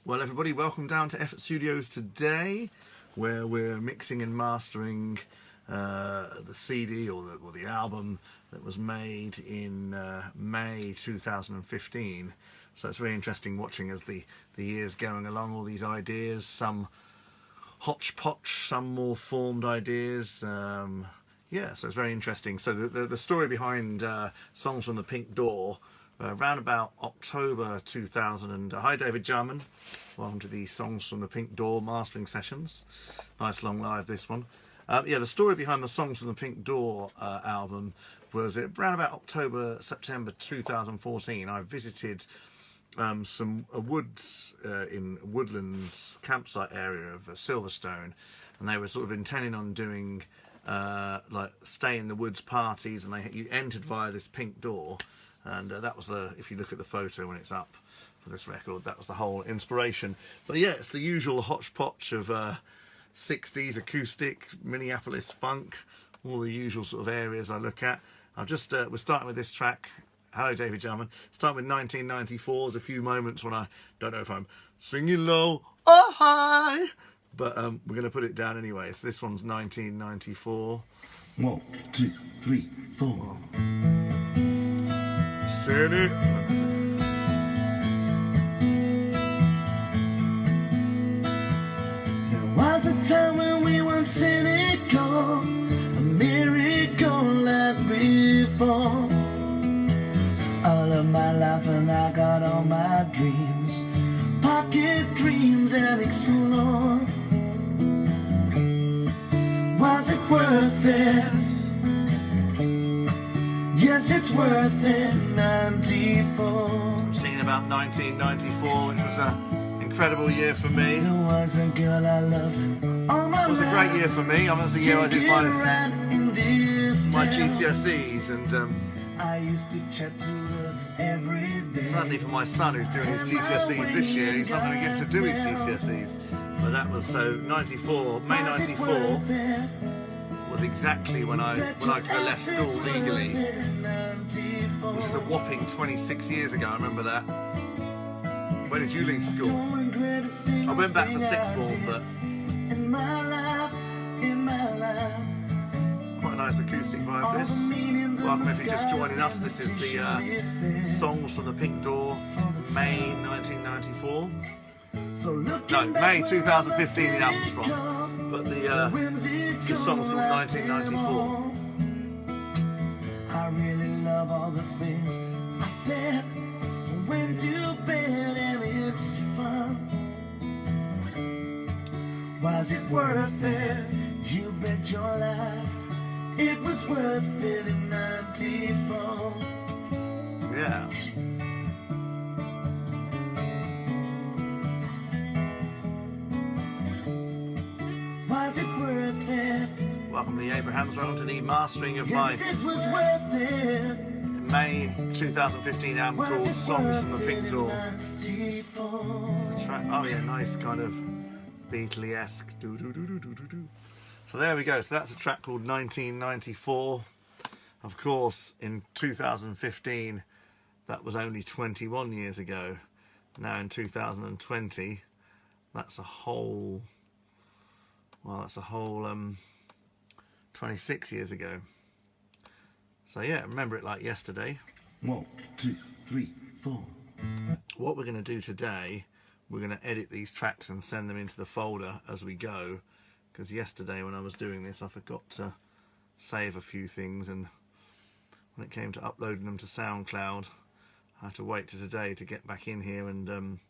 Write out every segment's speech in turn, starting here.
Well, everybody, welcome down to Effort Studios today, where we're mixing and mastering the CD or the album that was made in May 2015. So it's very interesting watching as the years going along, all these ideas, some hodgepodge, some more formed ideas. Yeah, so it's very interesting. So the story behind Songs from the Pink Door, around about October 2000, and hi David Jarman, welcome to the Songs from the Pink Door mastering sessions. Nice long live this one. Yeah, the story behind the Songs from the Pink Door album was around about October, September 2014. I visited some woods in Woodlands campsite area of Silverstone, and they were sort of intending on doing like stay in the woods parties, and you entered via this pink door. And that was if you look at the photo when it's up for this record, that was the whole inspiration. But yeah, it's the usual hodgepodge of 60s acoustic, Minneapolis funk, all the usual sort of areas I look at. We're starting with this track. Hello, David Jarman. Starting with 1994. There's a few moments when I don't know if I'm singing low or high, but we're going to put it down anyway. So this one's 1994. 1, 2, 3, 4. Said it. There was a time when we weren't cynical, a miracle like before. All of my life and I got all my dreams, pocket dreams and explore. Was it worth it? Yes, it's worth it. 94. I'm singing about 1994, which was an incredible year for me. There was a girl I loved all my It was a great year for me. It was the year I did my GCSEs, and I used to chat to her every day. sadly for my son who's doing his GCSEs this year, he's not going to get to do his GCSEs. But that was so 94, May 94 was exactly when I could have left school legally, which is a whopping 26 years ago. I remember that. When did you leave school? I went back for sixth form, but quite a nice acoustic vibe this. Welcome if you're just joining us. This is the Songs from the Pink Door, May 1994. No, May 2015 the album's from, but the song's called 1994. I really love all the things I said, went to bed, and it's fun. Was it worth it? You bet your life it was worth it in 94. Yeah. Was it worth it? Welcome to the Abrahams. Welcome to the mastering of my Yes, it was worth it. May 2015 album Was called it Songs from the worth Pink it in Door. 94? The track, oh yeah, nice kind of Beatley-esque. So there we go. So that's a track called 1994. Of course, in 2015, that was only 21 years ago. Now in 2020, that's a whole 26 years ago. So yeah, remember it like yesterday. 1, 2, 3, 4. What we're going to do today, we're going to edit these tracks and send them into the folder as we go, because yesterday when I was doing this I forgot to save a few things, and when it came to uploading them to SoundCloud I had to wait to today to get back in here and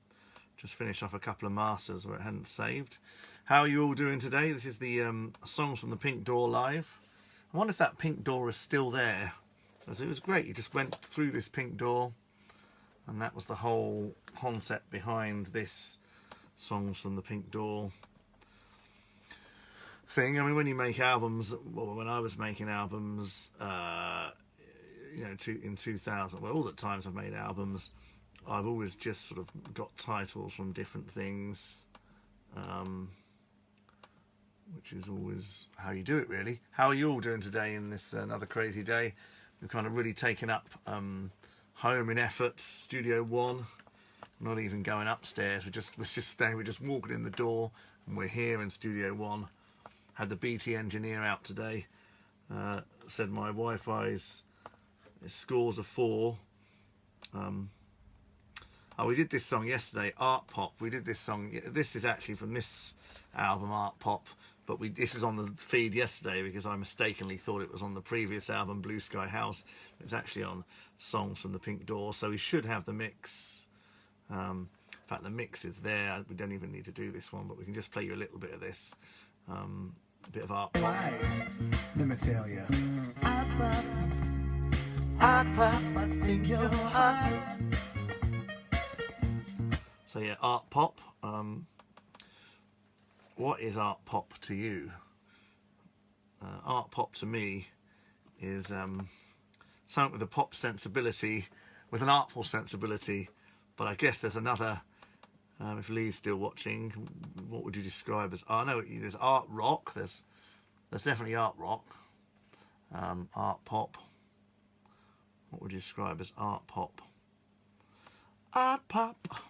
just finish off a couple of masters where it hadn't saved. How are you all doing today? This is the Songs from the Pink Door live. I wonder if that pink door is still there, because it was great. You just went through this pink door, and that was the whole concept behind this Songs from the Pink Door thing. I mean, when you make albums, well, when I was making albums, you know, in 2000, well, all the times I've made albums, I've always just sort of got titles from different things, which is always how you do it, really. How are you all doing today in this another crazy day? We've kind of really taken up Home in Effort, Studio One, not even going upstairs. We're just staying. We're just walking in the door, and we're here in Studio One. Had the BT engineer out today. Said my Wi-Fi's scores are 4. Oh, we did this song yesterday, Art Pop. We did this song. This is actually from this album, Art Pop. But this was on the feed yesterday because I mistakenly thought it was on the previous album, Blue Sky House. It's actually on Songs from the Pink Door. So we should have the mix. In fact, the mix is there. We don't even need to do this one, but we can just play you a little bit of this. A bit of Art Pop. Let me tell you. Art Pop, in your heart. So yeah, Art Pop. What is Art Pop to you? Art Pop to me is something with a pop sensibility, with an artful sensibility. But I guess there's another. If Lee's still watching, what would you describe as? I know there's art rock. There's definitely art rock. Art pop. What would you describe as art pop? Art pop.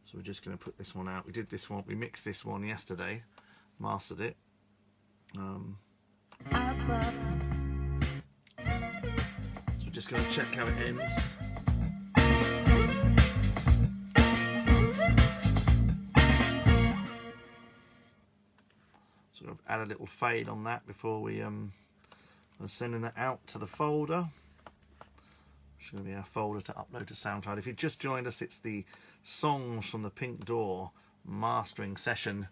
So we're just going to put this one out. We did this one. We mixed this one yesterday, mastered it. So we're just going to check how it ends. So I've added a little fade on that before we I'm sending that out to the folder. Which is going to be our folder to upload to SoundCloud. If you just joined us, it's the Songs from the Pink Door mastering session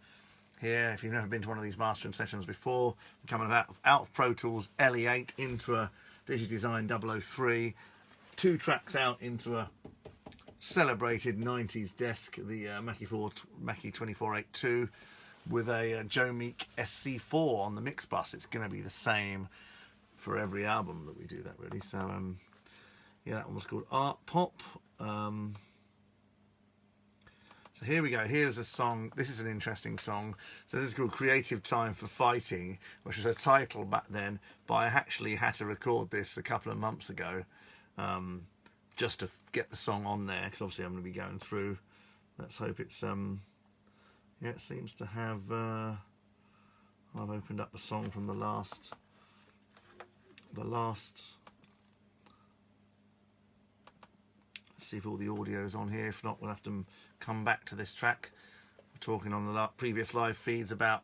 here. If you've never been to one of these mastering sessions before, we're coming out of Pro Tools LE8 into a DigiDesign 003, 2 tracks out into a celebrated 90s desk, the Mackie 2482, with a Joe Meek SC4 on the mix bus. It's going to be the same for every album that we do that, really. So yeah, that one was called Art Pop. So here we go. Here's a song. This is an interesting song. So this is called Creative Time for Fighting, which was a title back then, but I actually had to record this a couple of months ago just to get the song on there, because obviously I'm going to be going through. Let's hope it's yeah, it seems to have I've opened up a song from the last see if all the audio's on here. If not, we'll have to come back to this track. We're talking on the previous live feeds about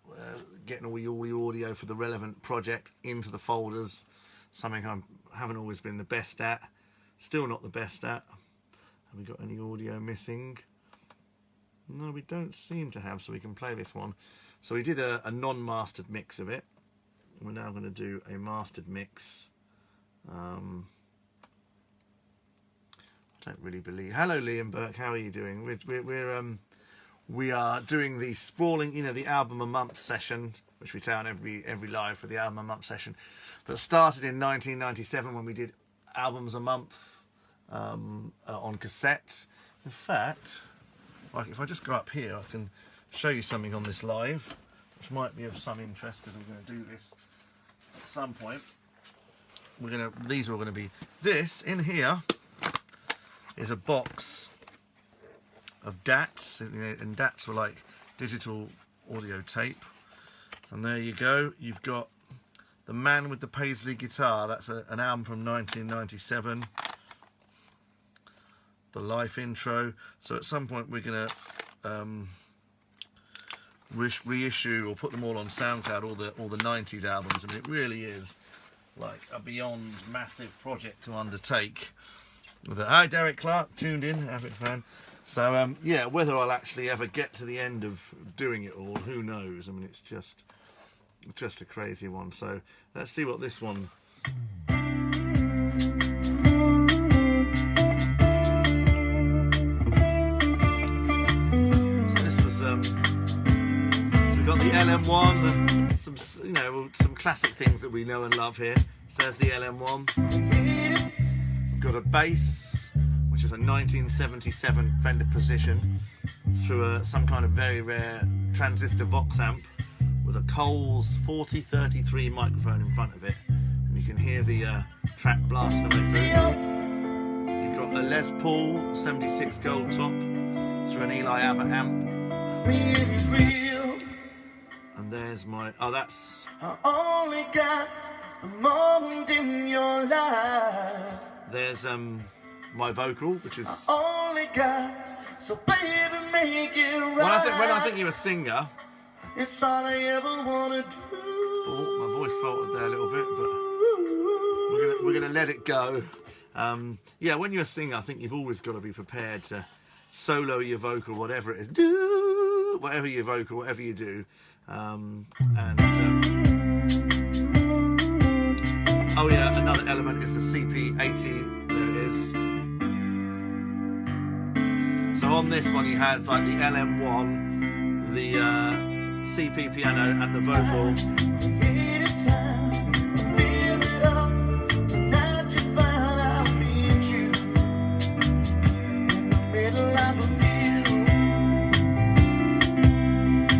getting all the audio for the relevant project into the folders. Something I haven't always been the best at. Still not the best at. Have we got any audio missing? No, we don't seem to have, so we can play this one. So we did a non-mastered mix of it. We're now going to do a mastered mix. I don't really believe. Hello, Liam Burke. How are you doing? We are doing the sprawling, the album a month session, which we say on every live for the album a month session. That started in 1997 when we did albums a month on cassette. In fact, like if I just go up here, I can show you something on this live, which might be of some interest because we're going to do this at some point. These are all going to be this in here. Is a box of DATs, and DATs were like digital audio tape. And there you go, you've got The Man with the Paisley Guitar. That's an album from 1997. The Life intro. So at some point we're going to reissue or put them all on SoundCloud, all the 90s albums. I mean, it really is like a beyond massive project to undertake. Hi, Derek Clark, tuned in, avid fan. So yeah, whether I'll actually ever get to the end of doing it all, who knows? I mean, it's just a crazy one. So let's see what this one. So this was so we got the LM1, some classic things that we know and love here. So there's the LM1. Got a bass, which is a 1977 Fender Precision, through some kind of very rare transistor Vox amp with a Coles 4033 microphone in front of it, and you can hear the track blasting away through. You've got a Les Paul 76 gold top through an Eli Abbott amp. It is real. And there's my, oh that's, I only got a moment in your life. there's my vocal, which is, Only got, so baby make it right. when I think you're a singer, It's all I ever wanna do. oh, my voice faltered there a little bit, but we're gonna let it go. Yeah, when you're a singer, I think you've always got to be prepared to solo your vocal, whatever it is, do whatever your vocal, whatever you do, oh yeah, another element is the CP80. There it is. So on this one, you had like the LM1, the CP piano, and the vocal. Create a time, fill it up. Tonight you find out me and you in the middle of a field.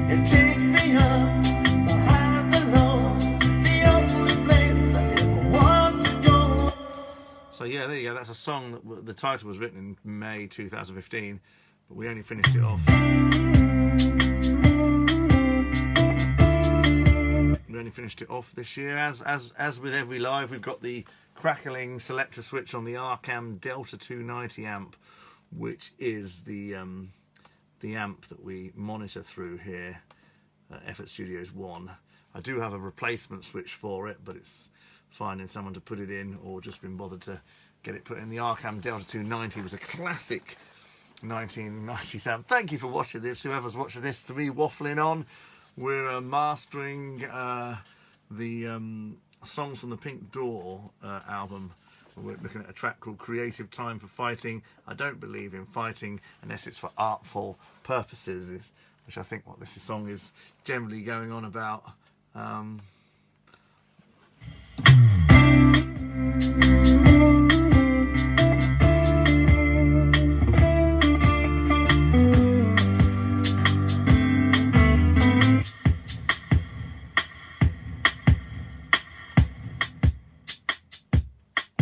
It takes me up, the highs, the lows, the only place I ever want to go. So yeah, there you go. That's a song that the title was written in May 2015, but we only finished it off. We only finished it off this year. As with every live, we've got the crackling selector switch on the Arcam Delta 290 amp, which is the amp that we monitor through here at Effort Studios 1. I do have a replacement switch for it, but it's finding someone to put it in, or just been bothered to get it put in. The Arcam Delta 290 was a classic 1990s amp. Thank you for watching this, whoever's watching this, to me waffling on. We're mastering the songs from the Pink Door album. We're looking at a track called Creative Time for Fighting. I don't believe in fighting unless it's for artful purposes, which I think what this song is generally going on about.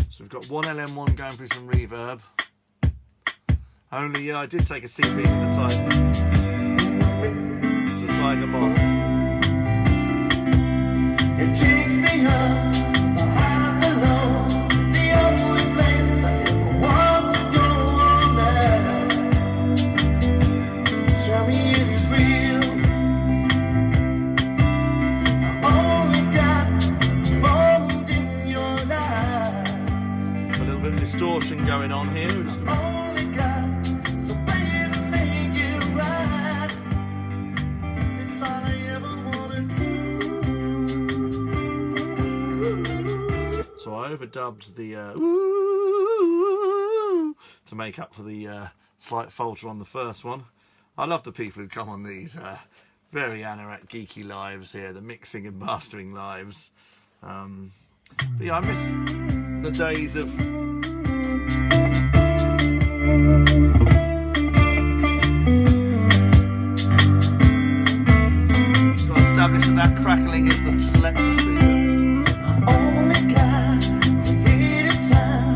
So we've got one LM1 going through some reverb. Only, yeah, I did take a CP to the Tiger Moth. It takes me up, the highs, the lows, the only place I ever want to go now. Tell me it is real. I only got a moment in your life. A little bit of distortion going on here. We're just gonna... Only got, so baby make it right. It's all I ever wanna do. So I overdubbed the ooh, to make up for the slight falter on the first one. I love the people who come on these very Anorak geeky lives here, the mixing and mastering lives. But yeah, I miss the days of got established that crackling is the selector speaker. Only got creative time,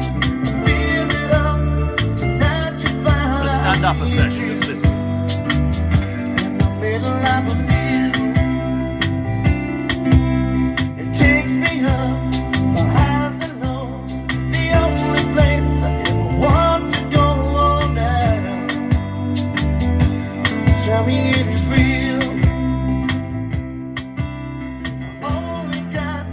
fill it up. Tonight you find Let's stand up a second, just listen. in the middle of a field. It takes me up, the highs, the lows, the only place I ever want to go now. Tell me it is real. I only got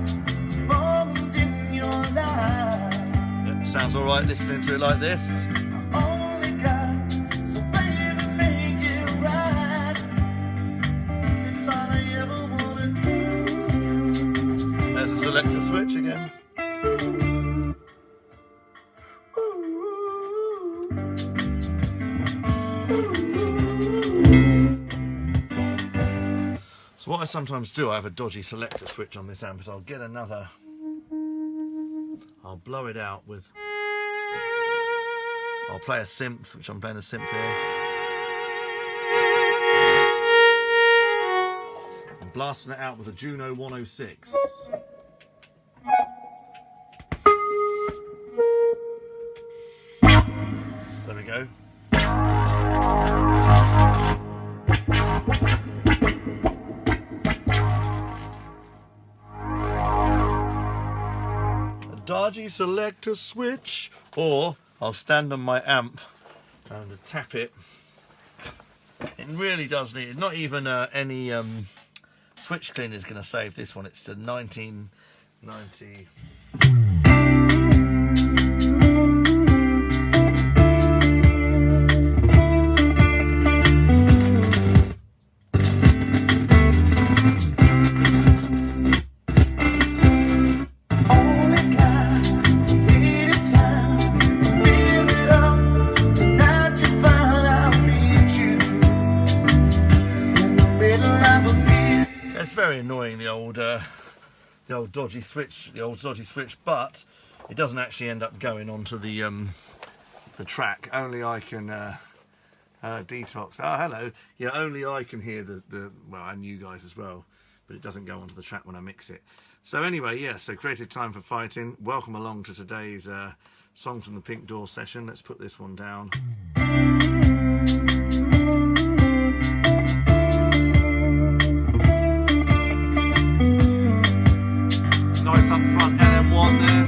a moment in your life. Sounds alright listening to it like this. Only got, so baby make it right. It's all I ever wanna do. There's a selector switch again. So what I sometimes do, I have a dodgy selector switch on this amp, is I'll get another, I'll blow it out with, I'll play a synth, which I'm playing a synth here. I'm blasting it out with a Juno 106. RG selector switch, or I'll stand on my amp and tap it. It really does need, not even any switch cleaner is going to save this one. It's a 1990. Very annoying, the old dodgy switch, but it doesn't actually end up going onto the track. Only I can detox. Oh, hello. Yeah, only I can hear the well, and you guys as well, but it doesn't go onto the track when I mix it. So anyway, yeah. So Creative Time for Fighting. Welcome along to today's Songs from the Pink Door session. Let's put this one down. Nice up front LM1 there.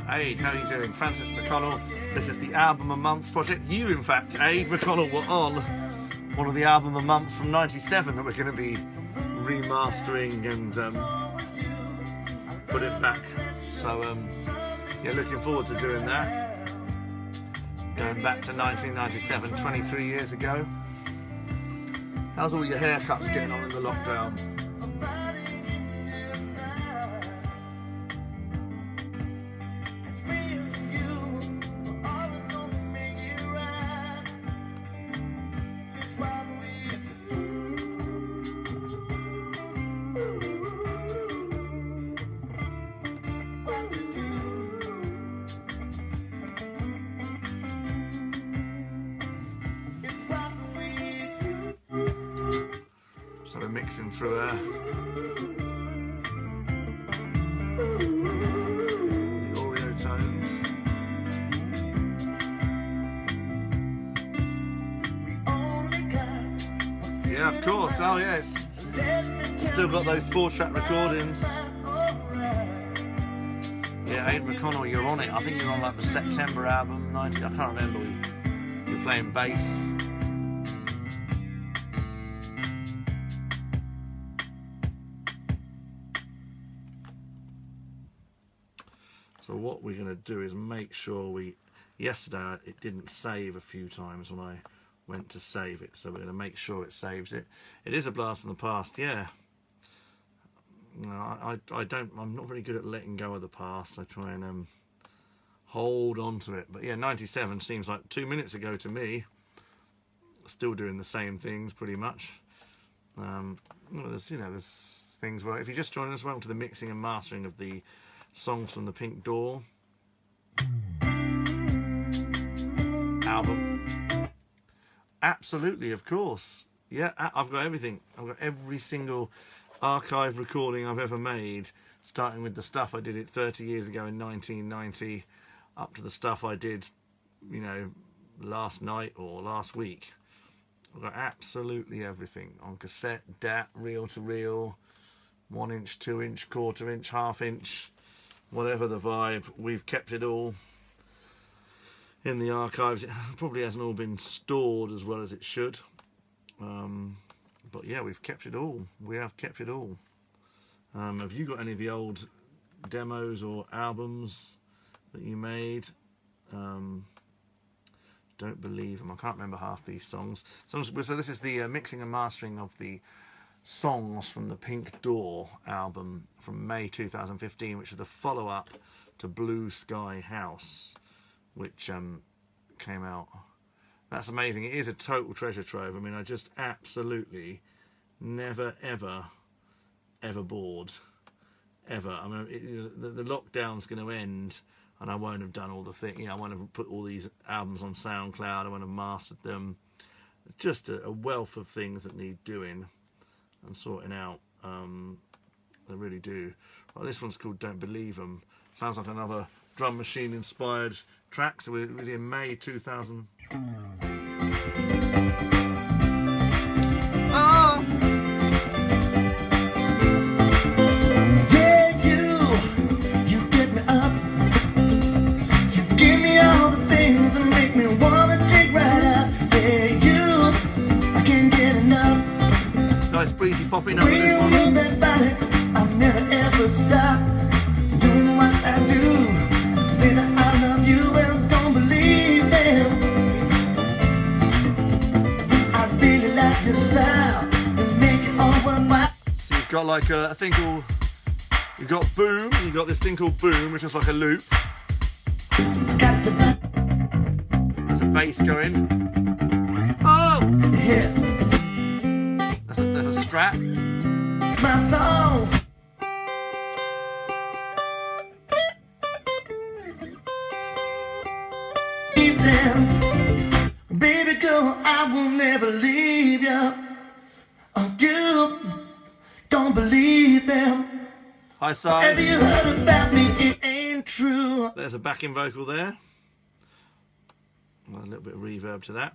Aid, how are you doing? Francis McConnell. This is the Album a Month project. You, in fact, Aid McConnell, were on one of the Album a Month from '97 that we're going to be remastering and put it back. So, yeah, looking forward to doing that. Going back to 1997, 23 years ago. How's all your haircuts getting on in the lockdown? So we're mixing through the Oreo tones. Yeah, of course. Oh yes. Still got those 4-track recordings. Yeah, Aid McConnell, you're on it. I think you're on like the September album, 90. I can't remember. You're playing bass. So what we're going to do is make sure yesterday it didn't save a few times when I went to save it, so we're going to make sure it saves it. It is a blast from the past, yeah. No, I'm not very good at letting go of the past. I try and hold on to it. But yeah, 97 seems like 2 minutes ago to me. Still doing the same things pretty much. There's things where if you just join us, welcome to the mixing and mastering of the Songs from the Pink Door album. Absolutely, of course. Yeah, I've got everything. I've got every single archive recording I've ever made, starting with the stuff I did 30 years ago in 1990 up to the stuff I did, last night or last week. I've got absolutely everything on cassette, DAT, reel to reel, 1 inch, 2 inch, quarter inch, half inch, whatever the vibe. We've kept it all in the archives. It probably hasn't all been stored as well as it should, but yeah, we've kept it all. We have kept it all. Have you got any of the old demos or albums that you made? Don't believe them. I can't remember half these songs. So this is the mixing and mastering of the songs from the Pink Door album from May 2015, which is the follow-up to Blue Sky House, which came out. That's amazing. It is a total treasure trove. I mean, I just absolutely never, ever bored. Ever. I mean, the lockdown's going to end, and I won't have done all the things. You know, I won't have put all these albums on SoundCloud. I won't have mastered them. It's just a wealth of things that need doing and sorting out. They really do. Well, this one's called Don't Believe Them. Sounds like another drum machine inspired track. So we're really in May 2000. Oh! Yeah, you get me up. You give me all the things that make me wanna take right up. Yeah, I can't get enough. Nice breezy popping up. Real know that body, I'll never ever stop doing what I do. Baby, I love you, well, don't believe them. I really like your style and make it all worthwhile. So you've got like a thing called, you've got Boom, you've got this thing called Boom, which is like a loop. Got to buy There's a bass going. Oh! here, There's a strat. my songs. Leave them, baby girl, I will never leave you. Oh, you don't believe them. High Have side. you heard about me? It ain't true. There's a backing vocal there. Well, a little bit of reverb to that.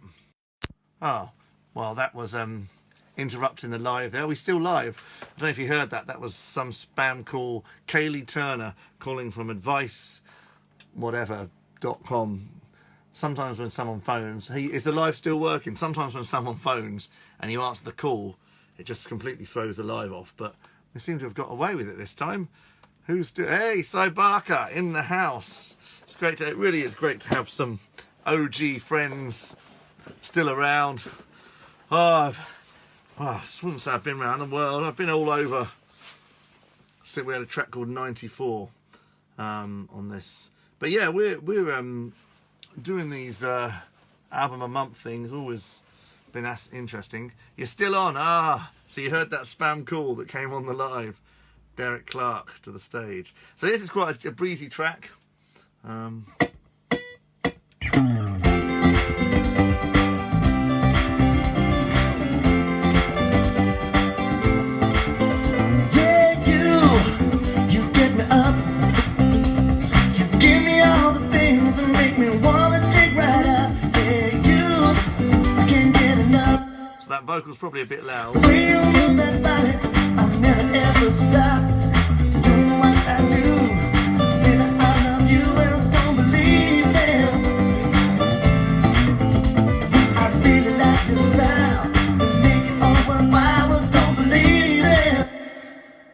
Oh, well, that was interrupting the live there. We're still live. I don't know if you heard that. That was some spam call. Kaylee Turner calling from advice whatever.com. Sometimes when someone phones, is the live still working? Sometimes when someone phones and you answer the call, it just completely throws the live off. But we seem to have got away with it this time. Who's still? Hey, Cy Barker in the house. It's great to. It really is great to have some OG friends still around. Oh, I wouldn't say I've been around the world. I've been all over. So we had a track called 94 on this. But yeah, we're doing these album a month things. Always been interesting. You're still on. So you heard that spam call that came on the live. Derek Clark to the stage. So this is quite a breezy track. Yeah, you get me up. You give me all the things that make me wanna take right up. Yeah, I can't get enough. So that vocal's probably a bit loud. Real move that body, I'll never ever stop doing what I do. Baby, I love you, well, don't believe them. I really like your style, make it all worthwhile, well, don't believe them.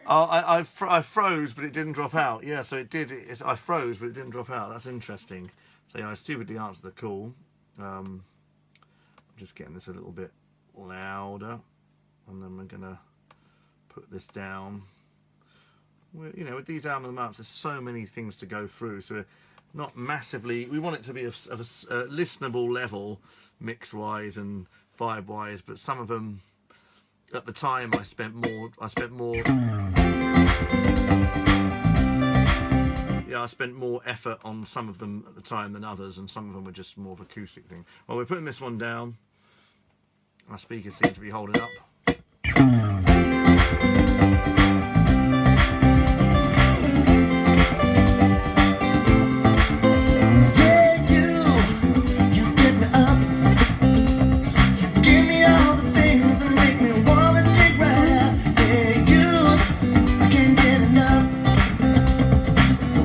Oh, I froze, but it didn't drop out. Yeah, so it did. I froze, but it didn't drop out. That's interesting. So yeah, I stupidly answered the call. I'm just getting this a little bit louder, and then we're gonna put this down. You know, with these album of the months, there's so many things to go through. So we're not massively. We want it to be of a listenable level, mix-wise and vibe-wise. But some of them, at the time, I spent more. Yeah, I spent more effort on some of them at the time than others, and some of them were just more of an acoustic thing. Well, we're putting this one down. Our speakers seem to be holding up. Yeah, you get me up. You give me all the things that make me wanna take right up. Yeah, I can't get enough.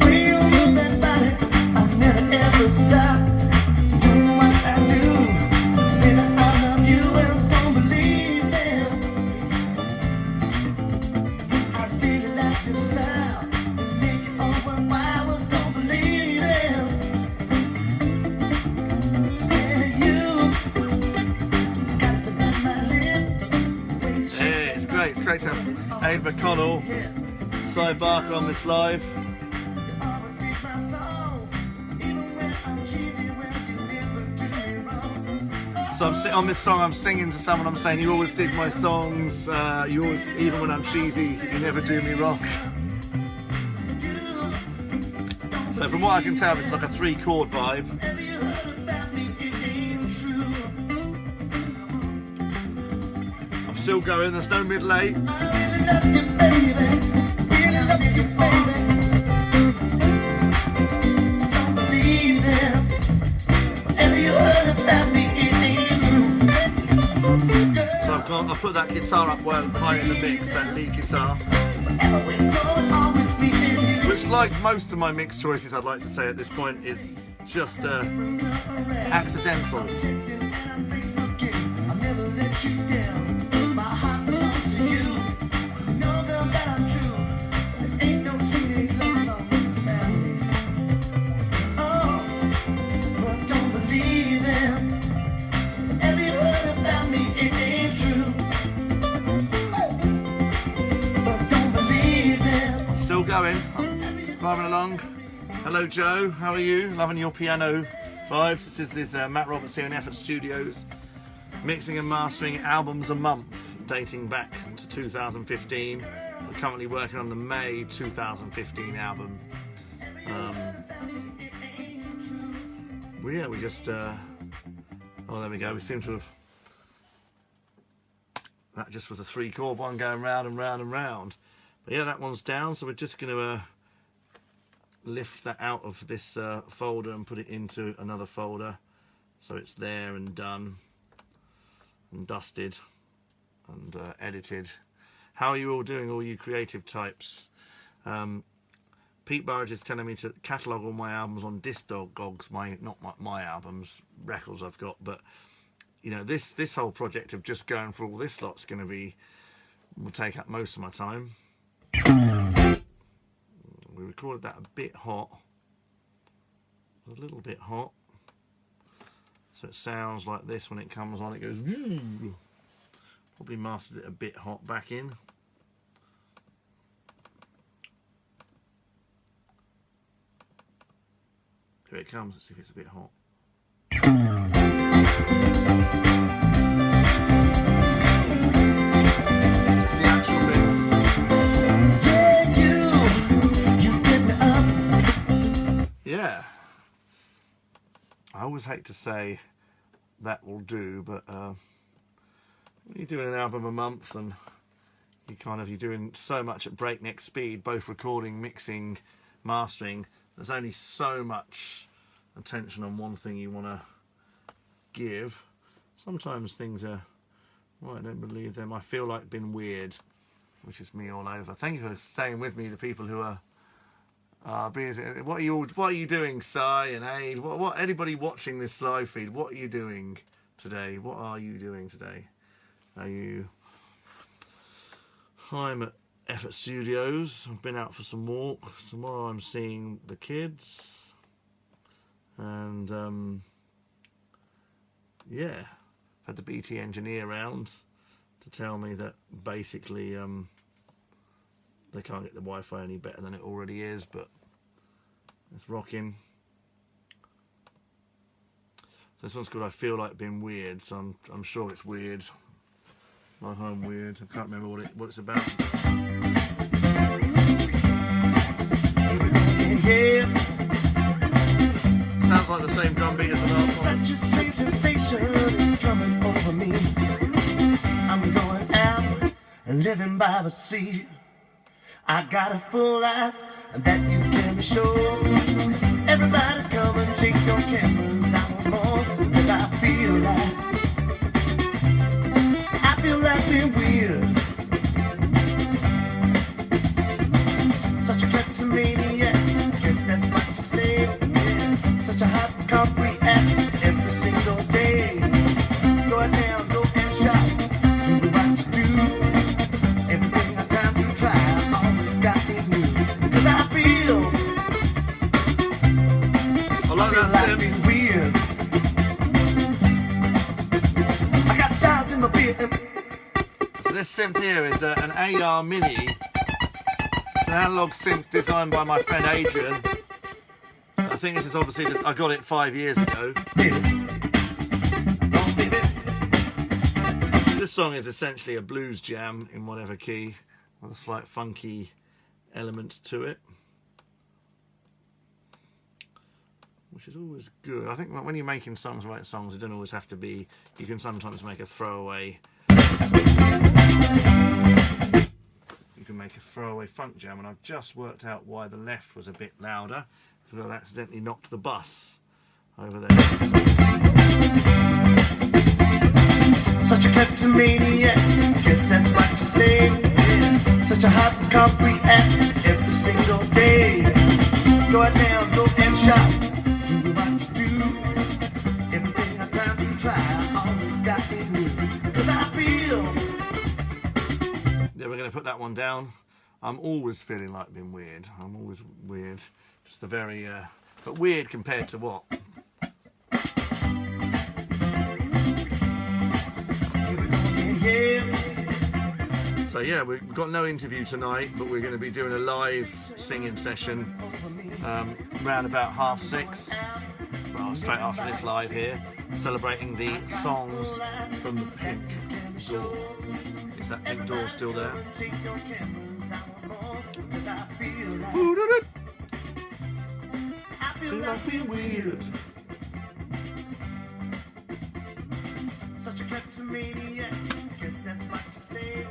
Real move that body, I'll never ever stop doing what I do. Baby, I love you, well, don't believe them. great to have Aid McConnell, Cy Barker on this live. So I'm on this song, I'm singing to someone, I'm saying, you always dig my songs, you always, even when I'm cheesy, you never do me wrong. So from what I can tell, it's like a 3-chord vibe. I'm still going, there's no mid-late. I'll put that guitar up well high in the mix, that lead guitar. Which, like most of my mix choices, I'd like to say at this point, is just accidental. Going, driving along. Hello Joe, how are you? Loving your piano vibes. This is Matt Roberts here in Effort Studios, mixing and mastering albums a month, dating back to 2015. We're currently working on the May 2015 album. We just oh, there we go. We seem to have, that just was a 3-chord one going round and round and round. But yeah, that one's down, so we're just going to lift that out of this folder and put it into another folder, so it's there and done and dusted and edited. How are you all doing, all you creative types? Pete Burridge is telling me to catalogue all my albums on Discogs, not my albums, records I've got, but you know, this whole project of just going for all this lot's going to will take up most of my time. We recorded that a bit hot, a little bit hot, so it sounds like this when it comes on. It goes, probably mastered it a bit hot back in. Here it comes. Let's see if it's a bit hot. It's the actual mix. Yeah, I always hate to say that will do, but when you're doing an album a month and you're doing so much at breakneck speed, both recording, mixing, mastering, there's only so much attention on one thing you want to give. Sometimes things are, well, I don't believe them, I feel like been weird, which is me all over. Thank you for staying with me, the people who are what are you doing, Cy and Aid? What anybody watching this live feed? What are you doing today? What are you doing today? I'm at Effort Studios. I've been out for some walk. Tomorrow I'm seeing the kids, and yeah, had the BT engineer round to tell me that basically they can't get the Wi-Fi any better than it already is, but it's rocking. This one's called I Feel Like Being Weird, so I'm sure it's weird. My home weird. I can't remember what it's about. Yeah. Sounds like the same drum beat as the last one. Such a sweet sensation is coming over me. I'm going out and living by the sea. I got a full life that you can be sure. Everybody come and take your cameras out more, cause I feel like being weird. Such a kleptomaniac, guess that's what you say. Yeah. Such a hypochondriac every single day. Go to town, go and shop, do what you do. Everything I time to try, always got me new. Cause I feel like being weird. synth here is an AR Mini. It's an analog synth designed by my friend Adrian. I think this is obviously, I got it 5 years ago. This song is essentially a blues jam in whatever key, with a slight funky element to it, which is always good. I think when you're making songs, write songs, it don't always have to be, you can sometimes make a throwaway, you can make a throwaway funk jam, and I've just worked out why the left was a bit louder, because I accidentally knocked the bus over there. Such a kleptomaniac, guess that's what you say. Yeah. Such a hot concrete act every single day. Go out town, go and shop, do what you do. Everything I time to try, I always got it new. Cause I feel. Yeah, we're going to put that one down. I'm always feeling like being weird. I'm always weird. Just a very, but weird compared to what? So yeah, we've got no interview tonight, but we're going to be doing a live singing session around about 6:30. Well, straight after this live here, celebrating the songs from the Pink Door. Is that Pink Door still there? I feel like being weird. Such a kleptomaniac, guess that's what you say.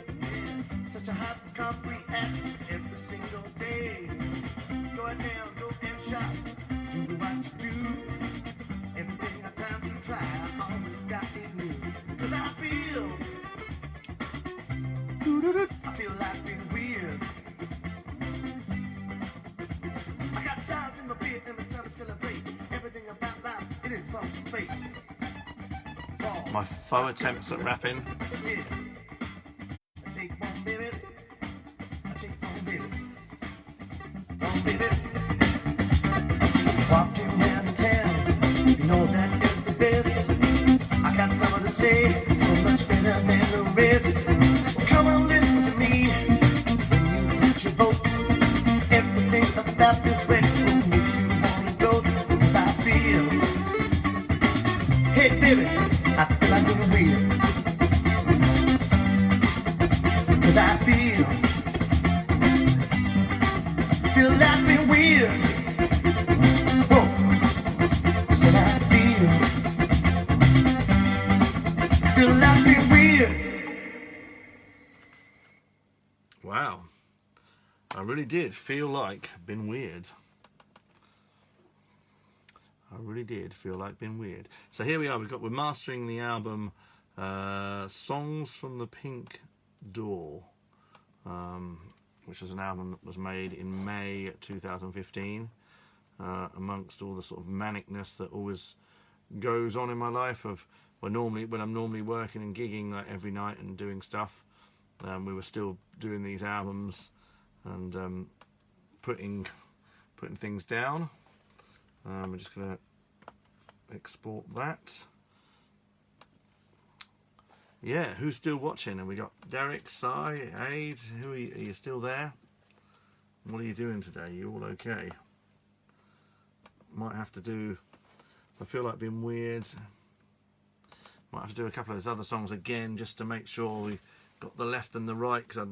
Such a hot concrete act every single day. Go out town, go and shop, do what you do. Everything I time to try, I always got it new. Cause I feel like being weird. I got stars in my beard and it's time to celebrate. Everything about life, it is something fake. My faux attempts at rapping. Yeah. I take one minute. I take one minute. One minute. Walking around town, you know that is the best. I got something to say, so much better than the rest. Well, come on, listen to me. When you put your vote, everything about this record will make you wanna go. Cause I feel, hey baby, I feel like being weird. Cause I feel like being weird. Whoa. Said I feel like being weird. Wow. I really did feel like being weird. I really did feel like being weird. So here we are. We're mastering the album Songs from the Pink Door, which was an album that was made in May 2015. Amongst all the sort of manicness that always goes on in my life of when I'm normally working and gigging like every night and doing stuff, we were still doing these albums and putting things down. We're just going to export that. Yeah, who's still watching? And we got Derek, Si, Aid. Are you still there? What are you doing today? You all okay? Might have to do. I feel like being weird. Might have to do a couple of those other songs again just to make sure we got the left and the right, because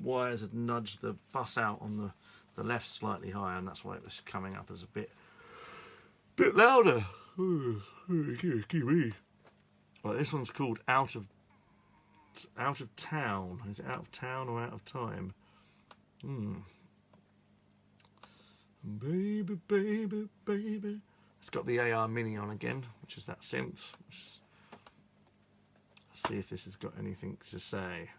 wires had nudged the bus out on the left slightly higher, and that's why it was coming up as a bit louder. Well, this one's called Out of Town. Is it Out of Town or Out of Time? Baby, baby, baby. It's got the AR Mini on again, which is that synth. Let's see if this has got anything to say.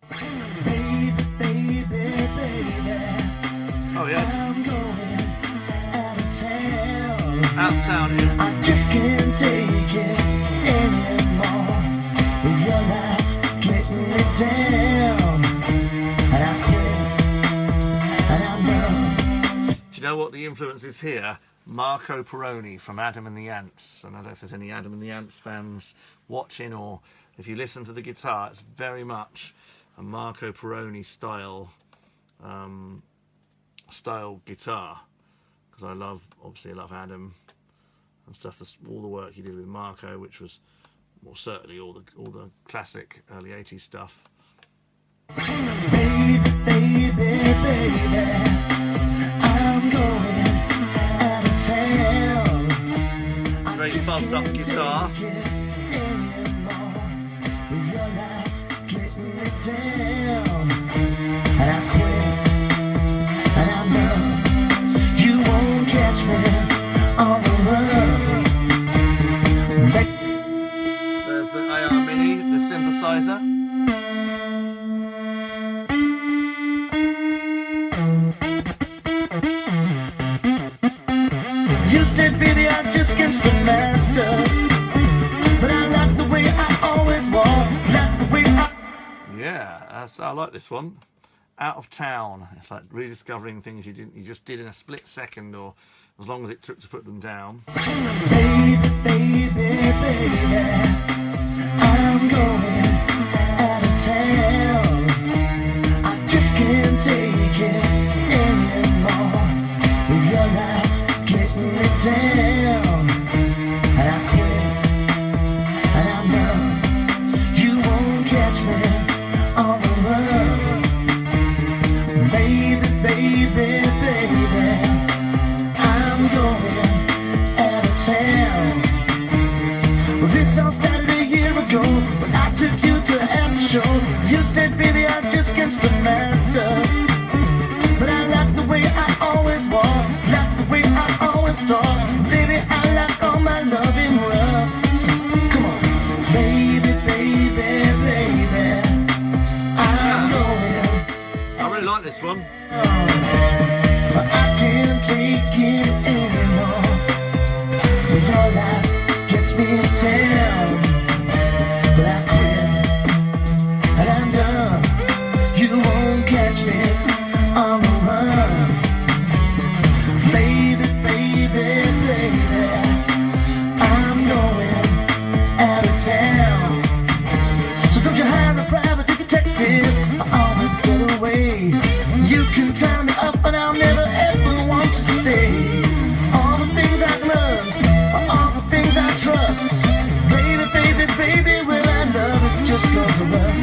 Baby, baby, baby. Oh yes. I'm going out of town. Out of Town here. I just can't take it anymore. You're not getting me down. And I quit. And I'm done. Do you know what the influence is here? Marco Peroni from Adam and the Ants. And I don't know if there's any Adam and the Ants fans watching or if you listen to the guitar, it's very much a Marco Perrone style guitar, because I love Adam and stuff. All the work he did with Marco, which was, well, certainly all the classic early 80s stuff. Baby, baby, baby, I'm going out of town. It's very fuzzed up guitar. And I quit, and I'm done. You won't catch me on the run. There's the AR Mini, the synthesizer. You said, baby, I just can't the master, but I like the way I always walk, like the way I... Yeah, I like this one. Out of Town. It's like rediscovering things you just did in a split second, or as long as it took to put them down. Baby, baby, baby, I'm going out of town. I just can't take it anymore. Your life gets me down, and I quit, and I'm done. You won't catch me on the run. Baby, baby, baby, I'm going out of town. Well, this all started a year ago when I took you to a after show. You said, baby, I just can't the master, but I like the way I always walk, like the way I always talk. Baby, I like all my loving rough. Come on, baby, baby, baby, I'm going. I really like this one. I can't take it anymore. Your life gets me down, but I quit, and I'm done. You won't catch me on the run. Baby, baby, baby, I'm going out of town. So don't you hire a private detective, I always get away. You can tie me up and I'll never ever want to stay. All the things I've learned are all the things I trust. Baby, baby, baby, well I love is just gone to us.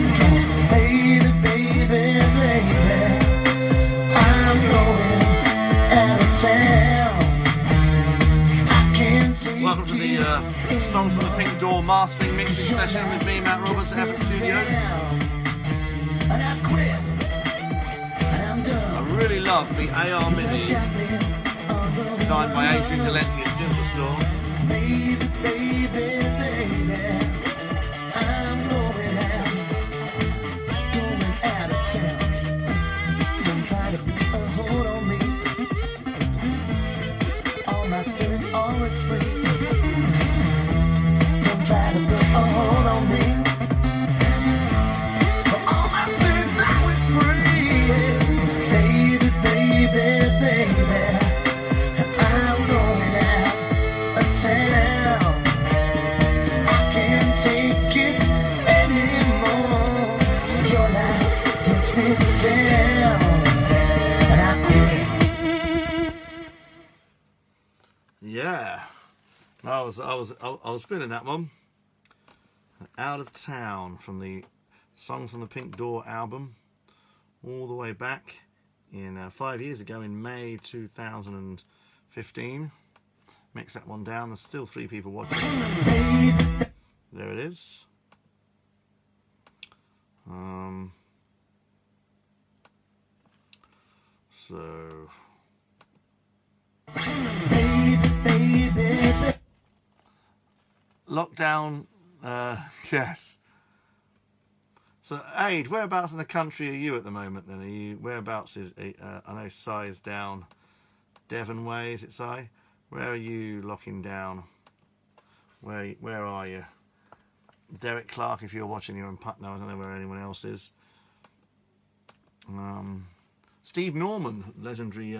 Baby, baby, baby, I'm going out of town. I can't take Welcome to the Songs from the Pink Door mastering mixing session with me, Matt Roberts at Effort Studios. And I quit. I really love the AR Mini, designed by Adrian Galenti at Synthestore. Baby, baby, baby, I'm going out of town. Don't try to put a hold on me. All my spirit's always free. Don't try to put a hold on me. All my spirit's always free. Baby, baby, baby, I'm going out of town. I can't take it anymore. Your life gets me down, and I quit. Yeah, I was feeling that one. Out of Town from the Songs from the Pink Door album, all the way back in 5 years ago in May 2015. Mix that one down. There's still 3 people watching. There it is. So lockdown, yes. So, Aid, whereabouts in the country are you at the moment then? Are you, whereabouts is, I know Si's down Devon way, is it Si? Where are you locking down? Where are you? Derek Clark, if you're watching, you're in Putney. I don't know where anyone else is. Steve Norman, legendary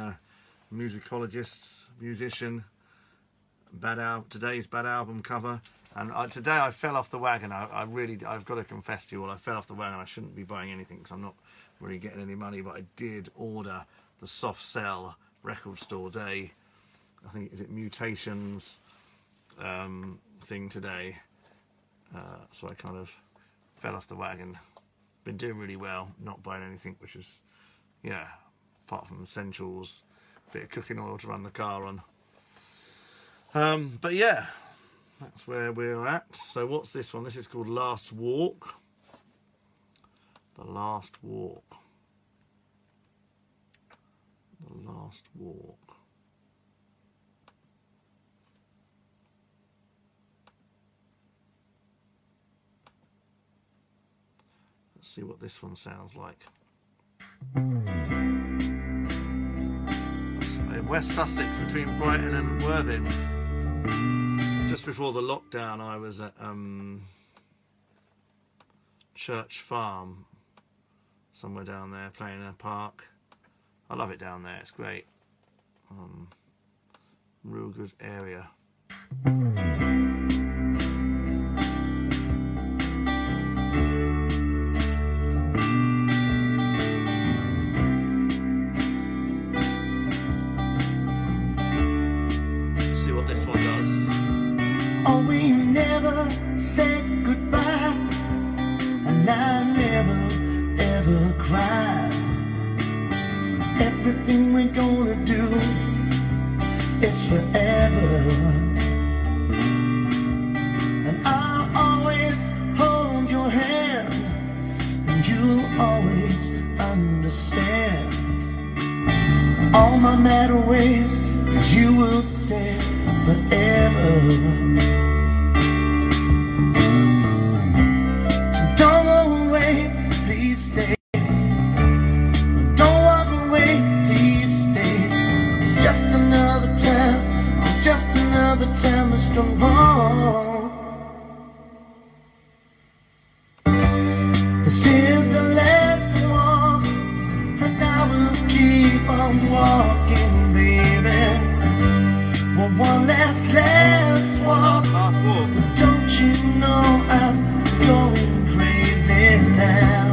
musicologist, musician, today's Bad Album cover. And today I fell off the wagon. I've got to confess to you all, I fell off the wagon. I shouldn't be buying anything because I'm not really getting any money, but I did order the Soft Cell Record Store Day, I think, is it Mutations thing today. So I kind of fell off the wagon. Been doing really well, not buying anything, which is, yeah, apart from essentials, bit of cooking oil to run the car on. But yeah, that's where we're at. So what's this one? This is called Last Walk. The Last Walk. The Last Walk. Let's see what this one sounds like. In West Sussex, between Brighton and Worthing. Just before the lockdown, I was at Church Farm, somewhere down there, playing in a park. I love it down there, it's great. Real good area. See what this one does. Oh, we never said goodbye, and I never ever cried. Everything we're gonna do is forever, and I'll always hold your hand, and you'll always understand all my matter ways, 'cause you will say forever. So don't go away, please stay. Don't walk away, please stay. It's just another time, just another time that's gone wrong. This is the last walk, and I will keep on walking, baby. One last walk. Last Walk. Don't you know I'm going crazy now?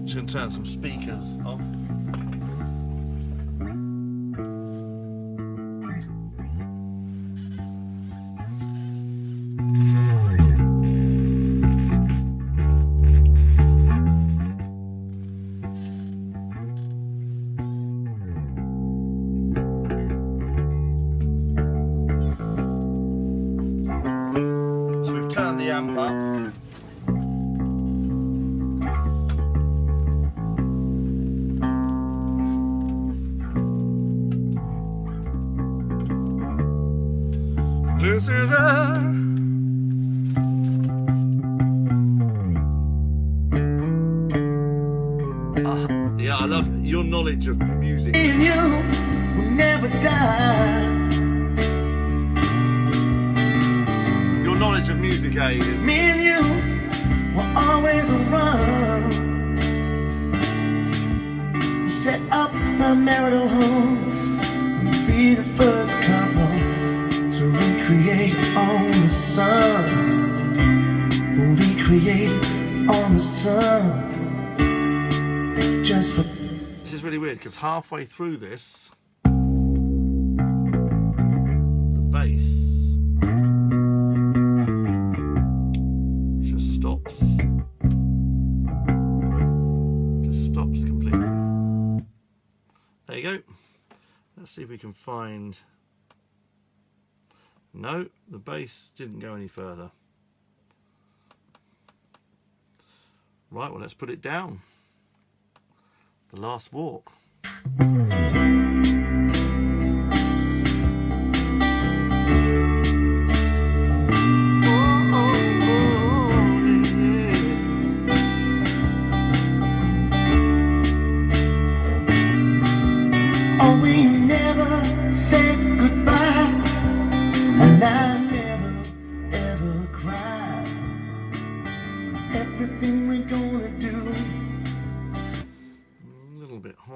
Just going to turn some speakers on. So we've turned the amp up. This is yeah, I love your knowledge of music. Me and you will never die. Your knowledge of music, Aid, is Me and you will always run. Set up a marital home and be the first couple to recreate on the sun. We'll recreate on the sun. Just for this is really weird because halfway through this, the bass just stops. Just stops completely. There you go. Let's see if we can find. No, the bass didn't go any further. Right, well, let's put it down. The Last Walk.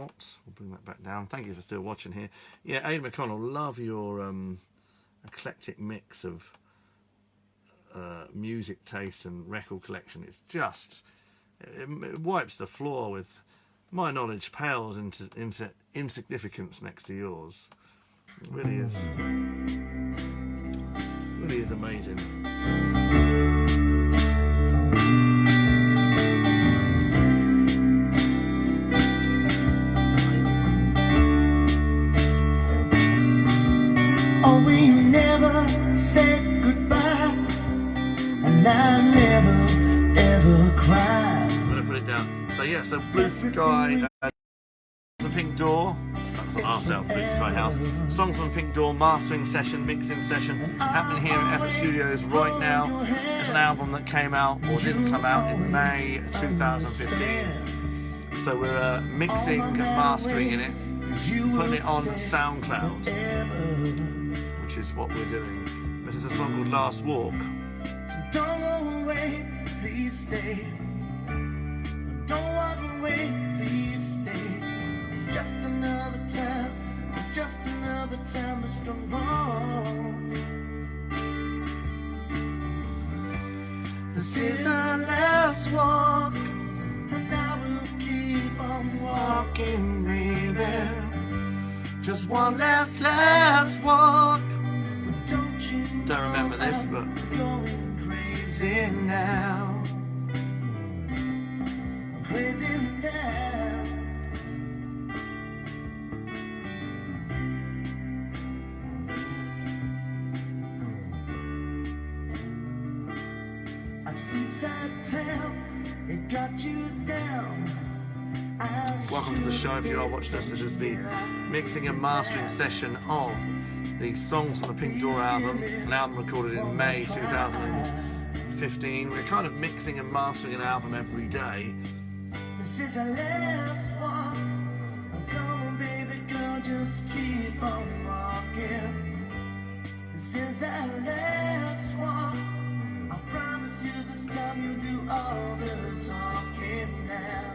out. We'll bring that back down. Thank you for still watching here. Yeah, Aidan McConnell, love your eclectic mix of music tastes and record collection. It's just, it wipes the floor with, my knowledge pales into insignificance next to yours. It really is. Really is amazing. Oh, we never said goodbye, and I never ever cried. I'm going to put it down. So yeah, so Blue Sky, The Pink Door, that's our South Blue Sky House. Song from Pink Door, mastering session, mixing session, happening here at Effort Studios right now. It's an album that came out, or didn't come out, in May 2015. So we're mixing and mastering in it, putting it on SoundCloud, which is what we're doing. This is a song called Last Walk. Don't go away, please stay. Don't walk away, please stay. It's just another time, just another time it's gone wrong. This is our last walk, and I will keep on walking, baby. Just one last walk. Don't remember this, but Going crazy now. Crazy now. A seaside town, it got you down. welcome to the show. If you are watching us, this is the mixing and mastering session of the songs on the Pink Door album, an album recorded in May 2015. We're kind of mixing and mastering an album every day. This is our last walk. Oh, come on, baby girl, just keep on walking. This is our last walk. I promise you this time you'll do all the talking now.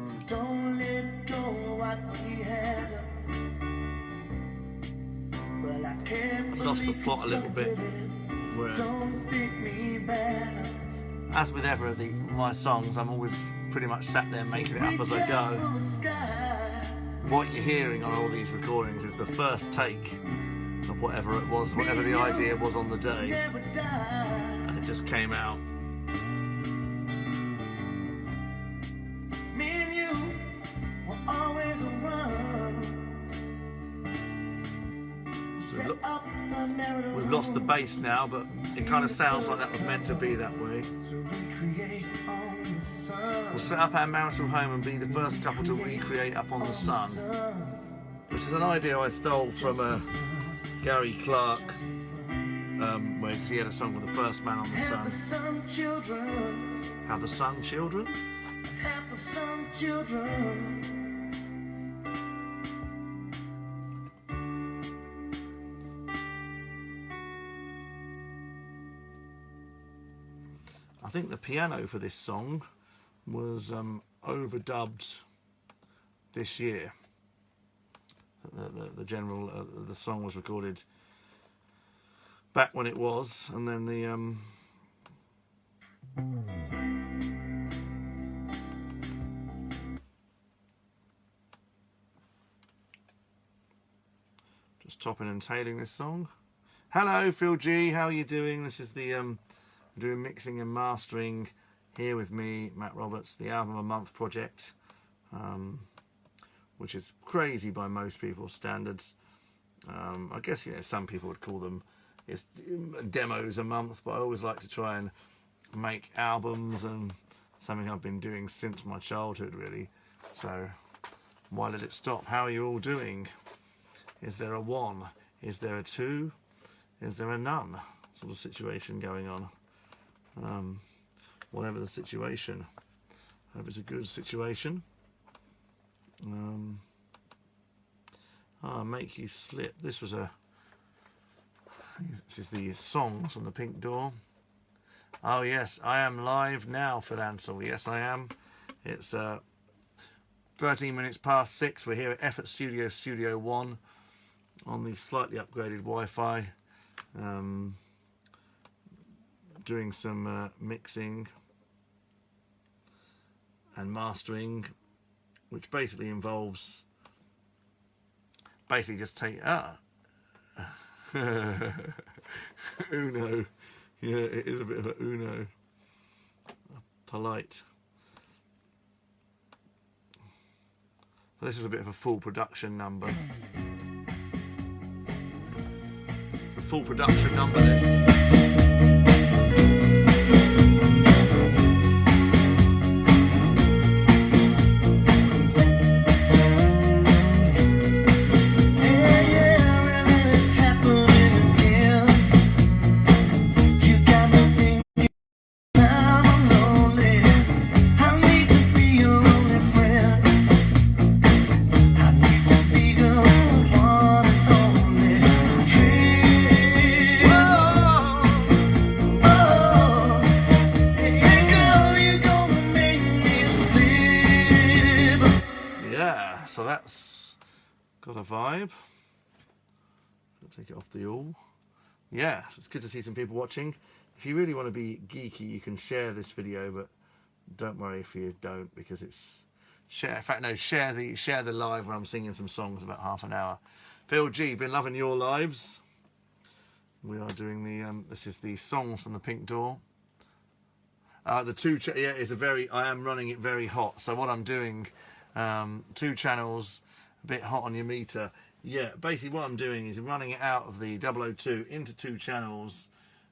So don't let go of what we had. Well, I can't Lost the plot a little bit. Where, don't think me bad. as with ever of my songs, I'm always pretty much sat there making it up as I go. What you're hearing on all these recordings is the first take of whatever it was, whatever the idea was on the day, as it just came out. Me and you were always around. We've lost the bass now, but it kind of sounds like that was meant to be that way. We'll set up our marital home and be the first couple to recreate Up on the Sun, which is an idea I stole from Gary Clark, because he had a song called The First Man on the Sun. Have the sun children. Have the Sun Children? Have the sun children. I think the piano for this song was overdubbed this year. The general the song was recorded back when it was, and then the just topping and tailing this song. Hello Phil G, how are you doing? This is the doing mixing and mastering here with me, Matt Roberts, the Album a Month project, which is crazy by most people's standards. I guess, you know, some people would call them demos a month, but I always like to try and make albums, and something I've been doing since my childhood, really. So why let it stop? How are you all doing? Is there a one? Is there a two? Is there a none sort of situation going on? Whatever the situation, I hope it's a good situation. Make You Slip. This was this is the songs on the Pink Door. Oh yes, I am live now, Phil Ansell. Yes, I am. It's 13 minutes past 6. We're here at Effort Studio, Studio 1 on the slightly upgraded Wi-Fi, doing some mixing and mastering, which basically involves just take Uno. Yeah, it is a bit of a Uno, polite. So this was a bit of a full production number. The full production number, this. So that's got a vibe. I'll take it off the all. Yeah, it's good to see some people watching. If you really want to be geeky, you can share this video, but don't worry if you don't, because it's share. In fact, no, share the live where I'm singing some songs about half an hour. Phil G, been loving your lives. We are doing the this is the songs from the Pink Door. I am running it very hot. So what I'm doing. 2 channels, a bit hot on your meter. Yeah, basically what I'm doing is running it out of the 002 into 2 channels,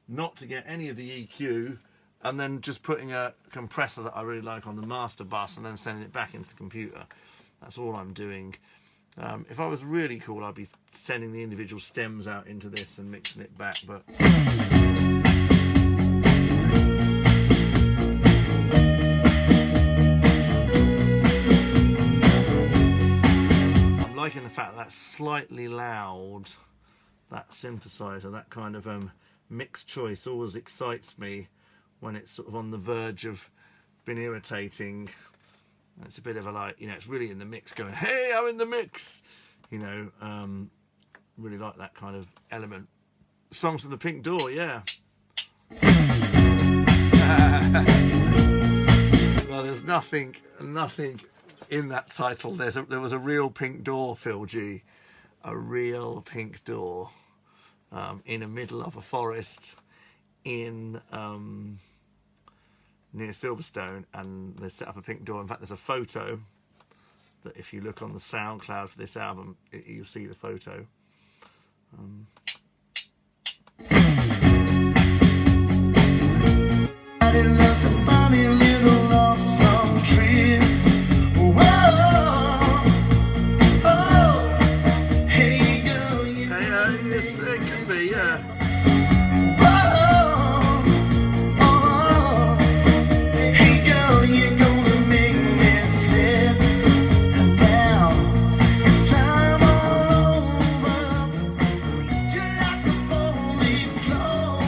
not to get any of the EQ, and then just putting a compressor that I really like on the master bus and then sending it back into the computer. That's all I'm doing. If I was really cool, I'd be sending the individual stems out into this and mixing it back, but... liking the fact that that's slightly loud, that synthesizer, that kind of mixed choice always excites me when it's sort of on the verge of being irritating. It's a bit of a, like, you know, it's really in the mix going, hey, I'm in the mix, you know. Really like that kind of element. Songs from the Pink Door, yeah. Well, there's nothing in that title. There was a real pink door, Phil G, a real pink door in the middle of a forest in near Silverstone, and they set up a pink door. In fact, there's a photo that if you look on the SoundCloud for this album, you'll see the photo. Loves a funny little love song trip. Yes, it could be, yeah. Hey girl, you're gonna make me slip, and now it's time all over. You're like a four-leaf clover.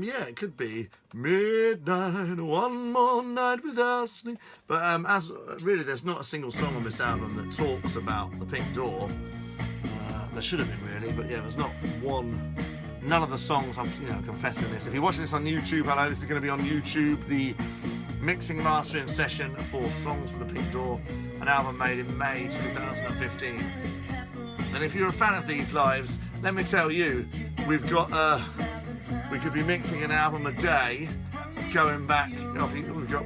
Yeah, it could be midnight, one more night without sleep. But as really, there's not a single song on this album that talks about the Pink Door. There should have been, really, but yeah, there's not one. None of the songs, I'm confessing this. If you're watching this on YouTube, hello, this is going to be on YouTube, the mixing mastering session for Songs of the Pink Door, an album made in May 2015. And if you're a fan of these lives, let me tell you, we could be mixing an album a day, going back,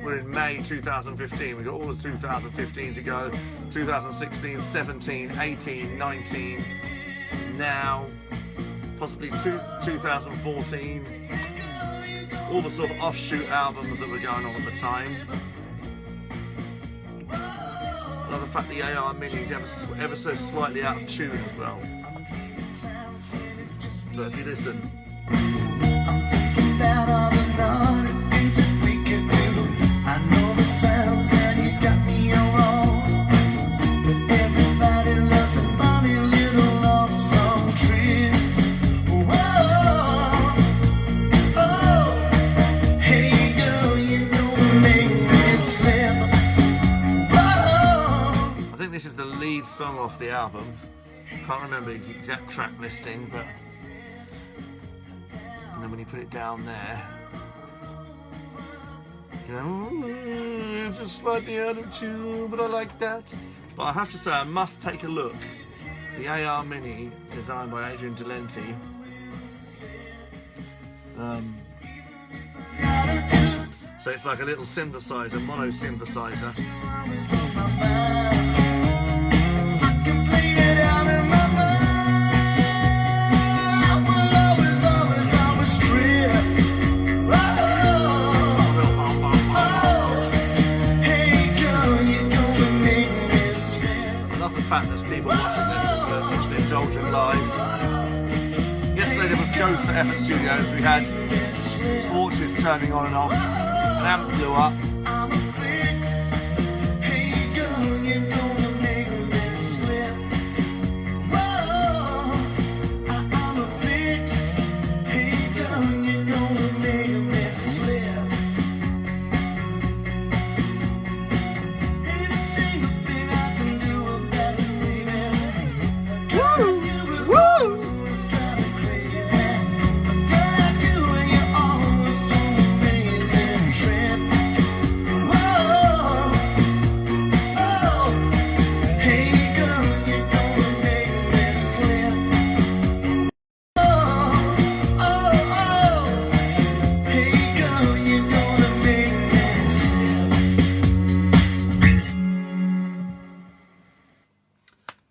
we're in May 2015, we've got all of 2015 to go, 2016, 17, 18, 19, now, possibly 2014, all the sort of offshoot albums that were going on at the time. I love the fact the AR Mini's ever so slightly out of tune as well. But if you listen. I'm thinking about all the naughty things that we could do. I know the sounds and you got me all wrong, but everybody loves a funny little love song trip. Whoa, oh, hey girl, you gonna make me slip. off the album. Can't remember the exact track listing, but and then when you put it down there, you know, it's just slightly out of tune, but I like that. But I have to say, I must take a look. The AR Mini, designed by Adrian Delenti. So it's like a little synthesizer, mono synthesizer. Fact there's people watching this as such an indulgent live. Yesterday there was ghosts at Effort Studios. We had torches turning on and off. An amp blew up.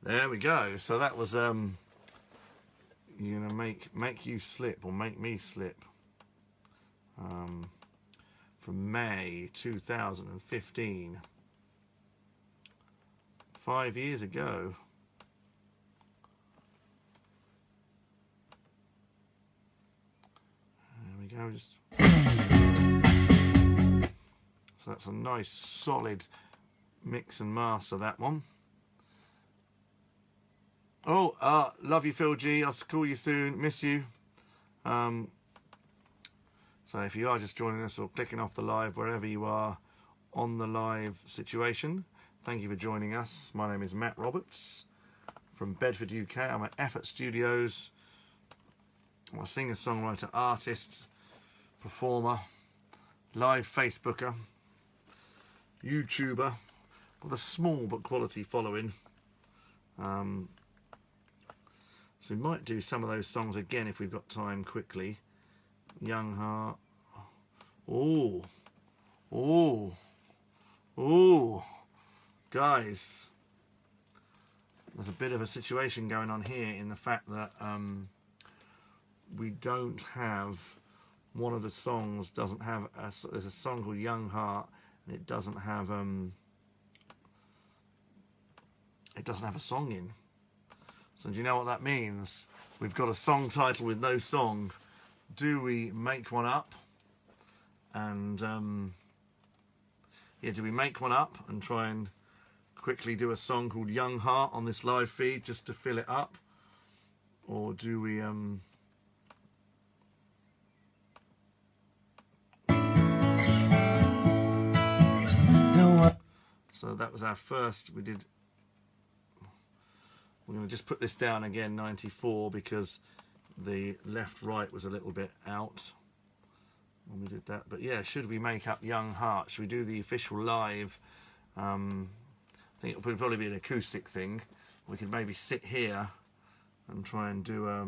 There we go. So that was you're gonna make you slip or make me slip from May 2015, 5 years ago. There we go. So that's a nice solid mix and master, that one. Oh, love you, Phil G. I'll call you soon. Miss you. So if you are just joining us or clicking off the live, wherever you are on the live situation, thank you for joining us. My name is Matt Roberts from Bedford, UK. I'm at Effort Studios. I'm a singer, songwriter, artist, performer, live Facebooker, YouTuber with a small but quality following. So we might do some of those songs again if we've got time quickly. Young Heart. Oh, oh, oh, guys, there's a bit of a situation going on here in the fact that we don't have, one of the songs doesn't have, there's a song called Young Heart, and it doesn't have a song in. So do you know what that means? We've got a song title with no song. Do we make one up? And yeah, do we make one up and try and quickly do a song called Young Heart on this live feed just to fill it up? Or do we so that was our first. We're going to just put this down again, 94, because the left-right was a little bit out when we did that. But yeah, should we make up Young Heart? Should we do the official live? I think it'll probably be an acoustic thing. We could maybe sit here and try and do a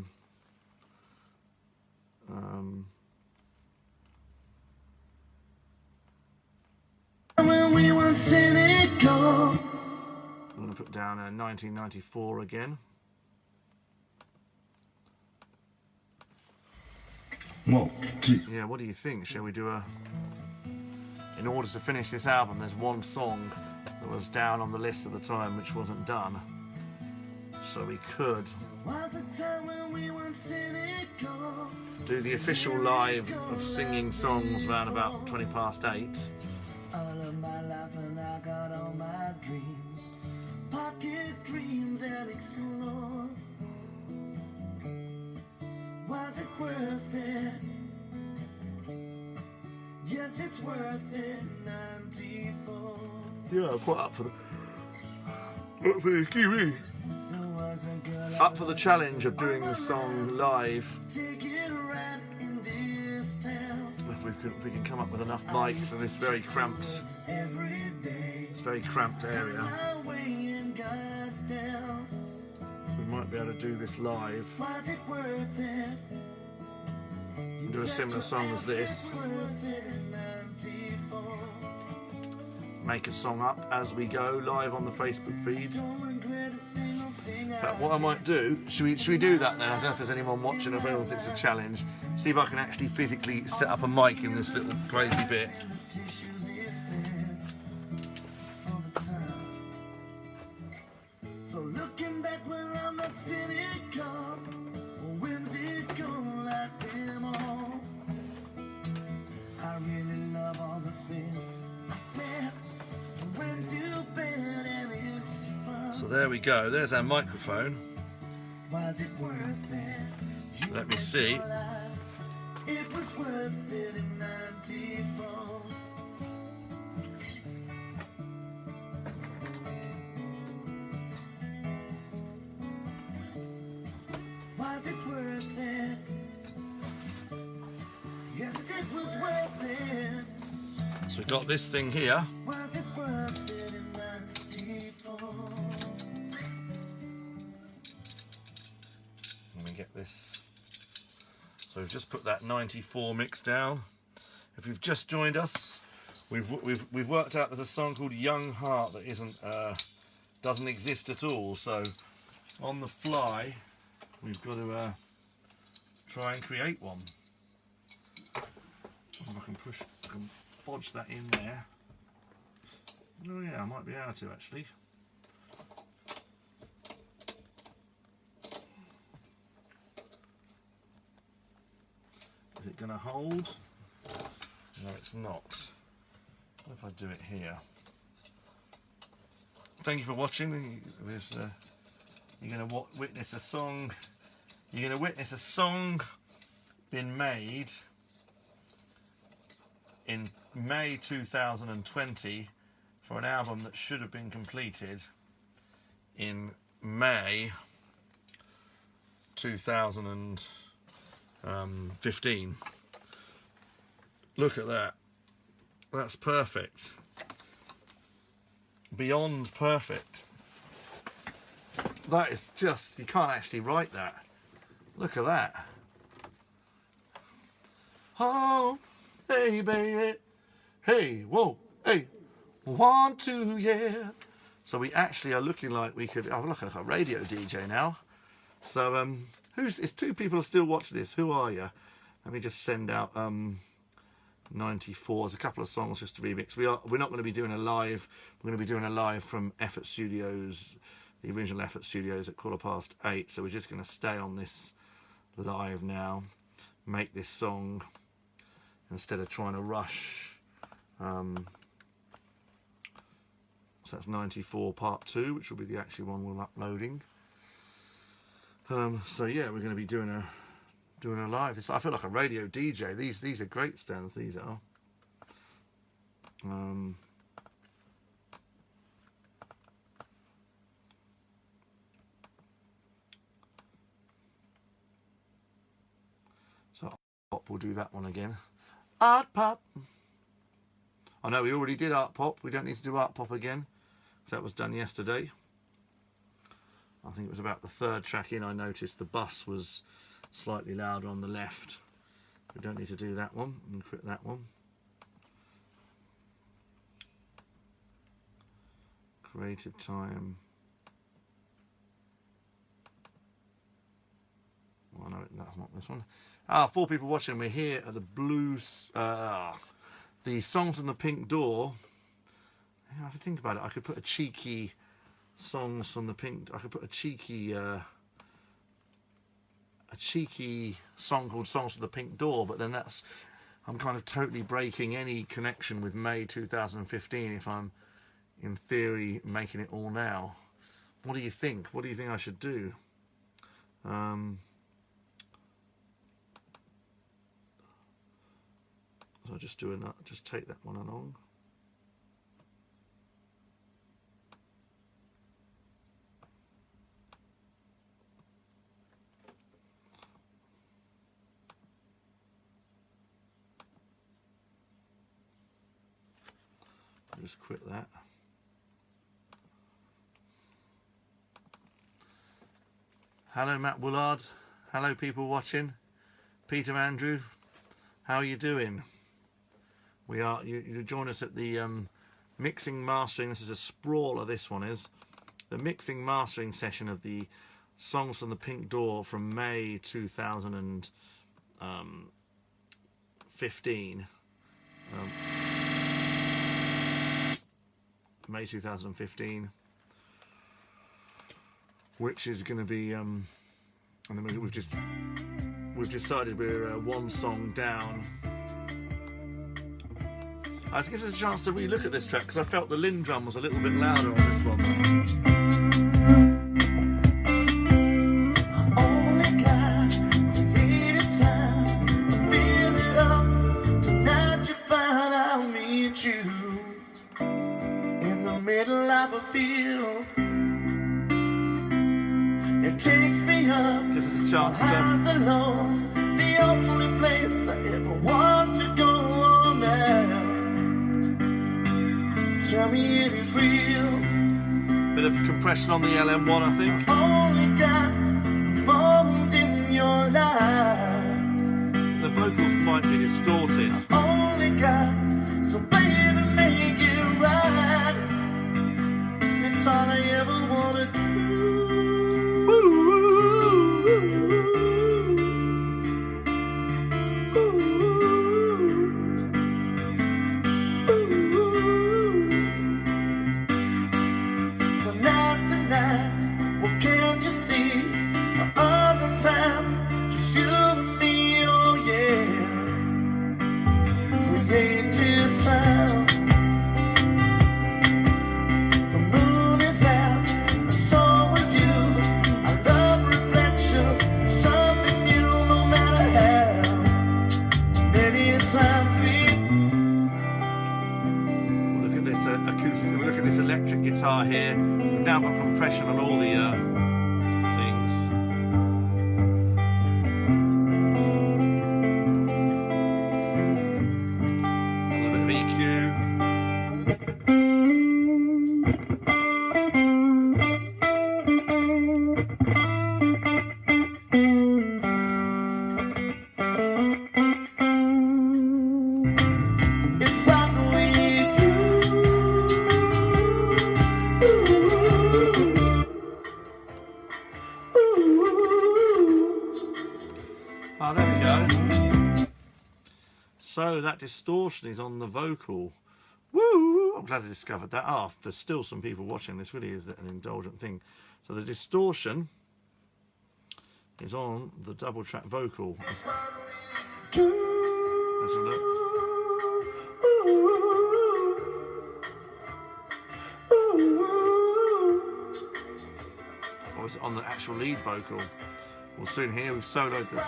when we were cynical. I'm going to put down 1994 again. One, two. Yeah, what do you think? Shall we do a... In order to finish this album, there's one song that was down on the list at the time which wasn't done. So we could do the official live of singing songs around about 20 past 8. All of my life and I got all my dreams, pocket dreams that explore. Was it worth it? Yes, it's worth it. 94. Yeah, I'm quite up for the kiwi. was a girl Up for the challenge of doing the song live. take it right in this town. If we can come up with enough mics in this very cramped, Every day area, my way and got down. we might be able to do this live. Was it worth it? Do a similar song as this. Worth it in 94. Make a song up as we go live on the Facebook feed. Don't regret a single thing But what I might do, should we do that now? I don't know if there's anyone watching, if anyone thinks it's a challenge. See if I can actually physically set up a mic in this little crazy bit. tissues, it's there for the time. So looking back when I'm not cynical or whimsical like them all, I really love all the things I said and went to bed, and it's fun. So there we go, there's our microphone. Was it worth it? You Let me were see. so alive. It was worth it in 94. Was it worth it? Yes, it was worth it. So we've got this thing here. Was it worth it in 94? Let me get this. So we've just put that 94 mix down. If you've just joined us, we've worked out there's a song called Young Heart that doesn't exist at all. So on the fly, we've got to try and create one. If I can bodge that in there. Oh yeah, I might be able to actually. Is it going to hold? No, it's not. What if I do it here? Thank you for watching. You're going to witness a song. You're going to witness a song being made in May 2020 for an album that should have been completed in May 2015. Look at that. That's perfect. Beyond perfect. That is just, you can't actually write that. Look at that. Oh, hey, baby. Hey, whoa, hey. 1, 2, yeah. So we actually are looking like we could, I'm looking like a radio DJ now. So, it's 2 people are still watching this. Who are you? Let me just send out 94. There's a couple of songs just to remix. We're not going to be doing a live. We're going to be doing a live from Effort Studios, the original Effort Studios at 8:15. So we're just going to stay on this live now, make this song instead of trying to rush. So that's 94 part 2, which will be the actual one we're uploading. So yeah, we're going to be doing a live. I feel like a radio DJ. These are great stands. These are. So Pop will do that one again. Art Pop. I know we already did Art Pop. We don't need to do Art Pop again. That was done yesterday. I think it was about the 3rd track in. I noticed the bus was slightly louder on the left. We don't need to do that one and quit that one. Creative time. Oh no, that's not this one. 4 people watching. We're here at the Blues. The Songs from the Pink Door. If I think about it, I could put a cheeky songs from the Pink. I could put a cheeky song called Songs from the Pink Door, but then I'm kind of totally breaking any connection with May 2015 if I'm, in theory, making it all now. What do you think? What do you think I should do? So I'll just just take that one along. just quit that. Hello Matt Woolard. Hello people watching. Peter Andrew, how are you doing? We are. You join us at the mixing mastering. This is a sprawler. This one is the mixing mastering session of the Songs from the Pink Door from May 2015. May 2015, which is going to be, and then we've decided we're one song down. Let's give us a chance to re-look at this track because I felt the Linn drum was a little bit louder on this one. Middle of a field, it takes me up, gives us a chance to the lows, the only place I ever want to go on now. Tell me it is real. Bit of compression on the LM1, I think. Only got a moment in your life. The vocals might be distorted. Only got, so baby make it right. It's all I ever wanna do. Tonight's the night. What can't you see? Another time, just you and me, oh yeah. Creative time. Electric guitar here. We've now got compression on all the things. A little bit of EQ. So that distortion is on the vocal. Woo! I'm glad I discovered that. Ah, there's still some people watching. This really is an indulgent thing. So the distortion is on the double track vocal. Let's have a look. Or is it on the actual lead vocal? We'll soon hear. We've soloed the...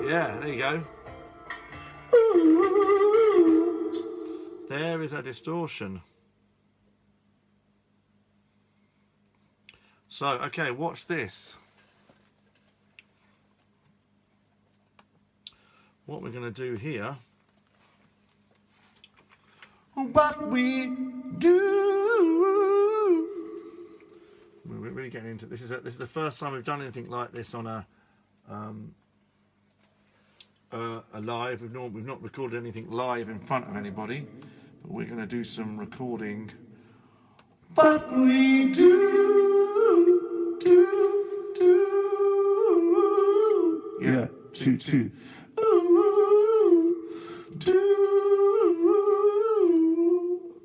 Yeah, there you go. There is a distortion. So, okay, watch this. What we're going to do here. What we do. We're really getting into this. This is the first time we've done anything like this on a live. We've not recorded anything live in front of anybody, but we're going to do some recording. But we do. Yeah, two.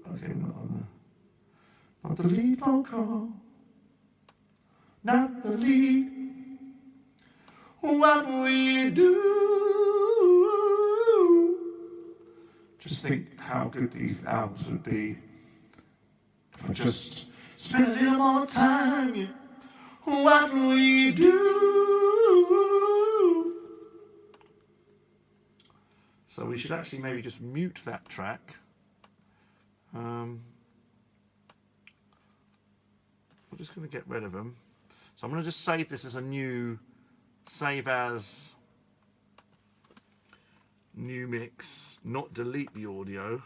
Okay, not the lead vocal, not the lead. What we do. Just think how good these albums would be if I just spend a little more time. Yeah. What we do. So we should actually maybe just mute that track. We're just going to get rid of them. So I'm going to just save this as a new save as new mix, not delete the audio,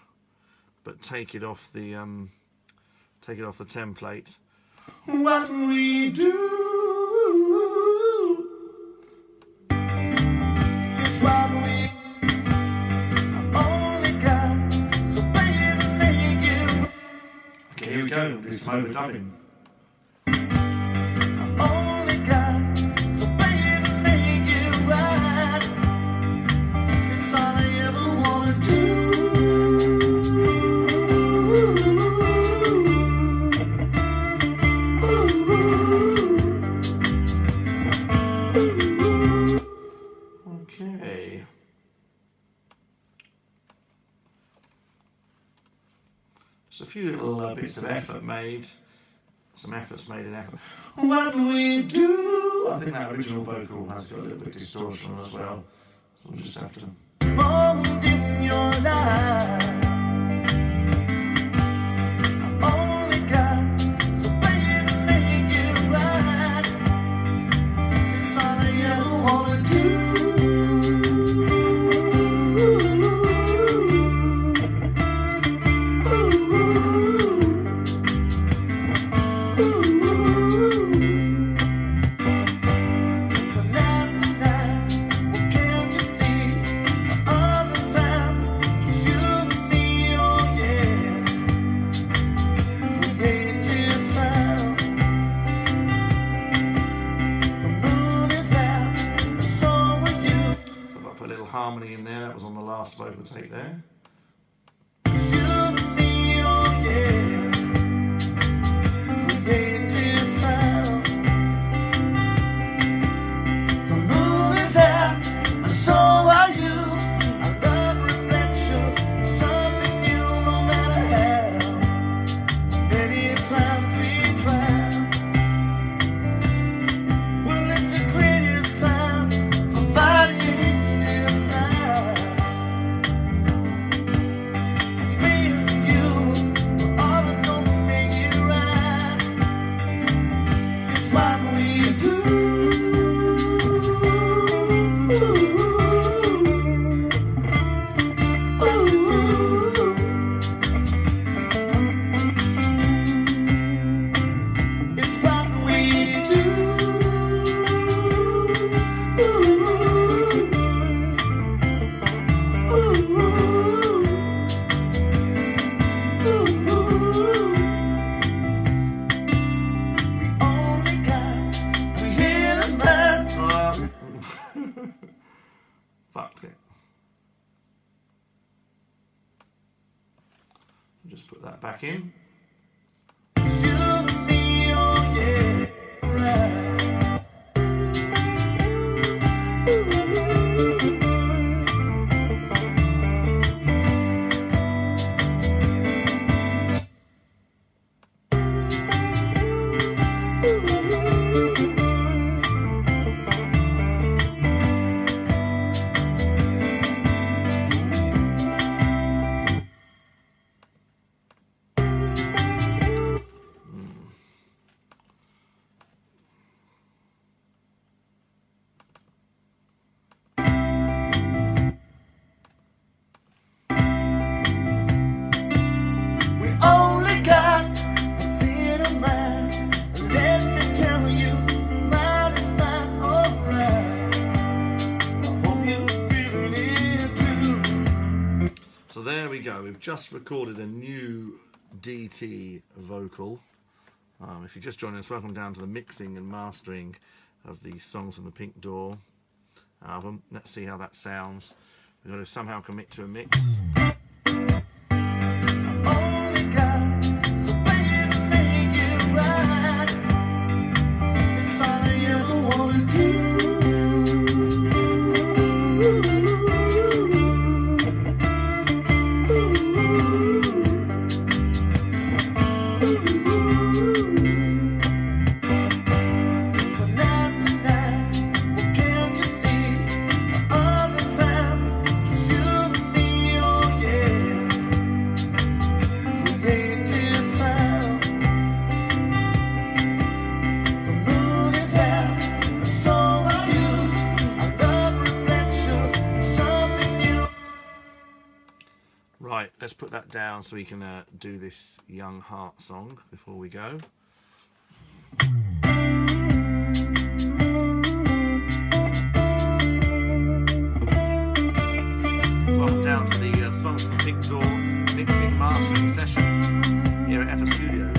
but take it off the template. What we do is what we only got. So baby, make it. Okay, here we go. Do some overdubbing. Only got. So baby, make it right. It's all I ever wanna do. Okay. Just a few little bits of effort made. Some efforts made in effort. What we do. I think that original vocal has got a little bit of distortion as well. So we'll just have to. Moment in your life. I only got. So baby, make it right. It's all I ever wanna do. Tonight's the night. What can't you see? All the time, just you and me, oh yeah. Creative time. The moon is out, and so are you. So I put a little harmony in there. That was on the last vocal take there. Just you and me, oh yeah. Creative time. The moon is out, and so are you. I love reflections, something new, no matter how many times we try. Well, it's a creative time for fighting this night. It's me and you, we're always gonna make it right. It's what we do. What we do. It's what we do. We only got. We hear the birds. Fucked it. Just put that back in. It's you and me, oh yeah, right. We only got what's in our minds. Let me tell you, mine is fine, alright. I hope you're feeling it too. So there we go. We've just recorded a new DT vocal. If you're just joining us, welcome down to the mixing and mastering of the Songs from the Pink Door album. Let's see how that sounds. We've got to somehow commit to a mix. Only got, so baby, make it right. It's all I ever wanna do. Tonight's the night. What can't you see? All the time, just you and me, oh yeah. Right, let's put that down so we can do this Young Heart song before we go. Welcome down to the Songs from the Pink Door mixing mastering session here at FS Studios.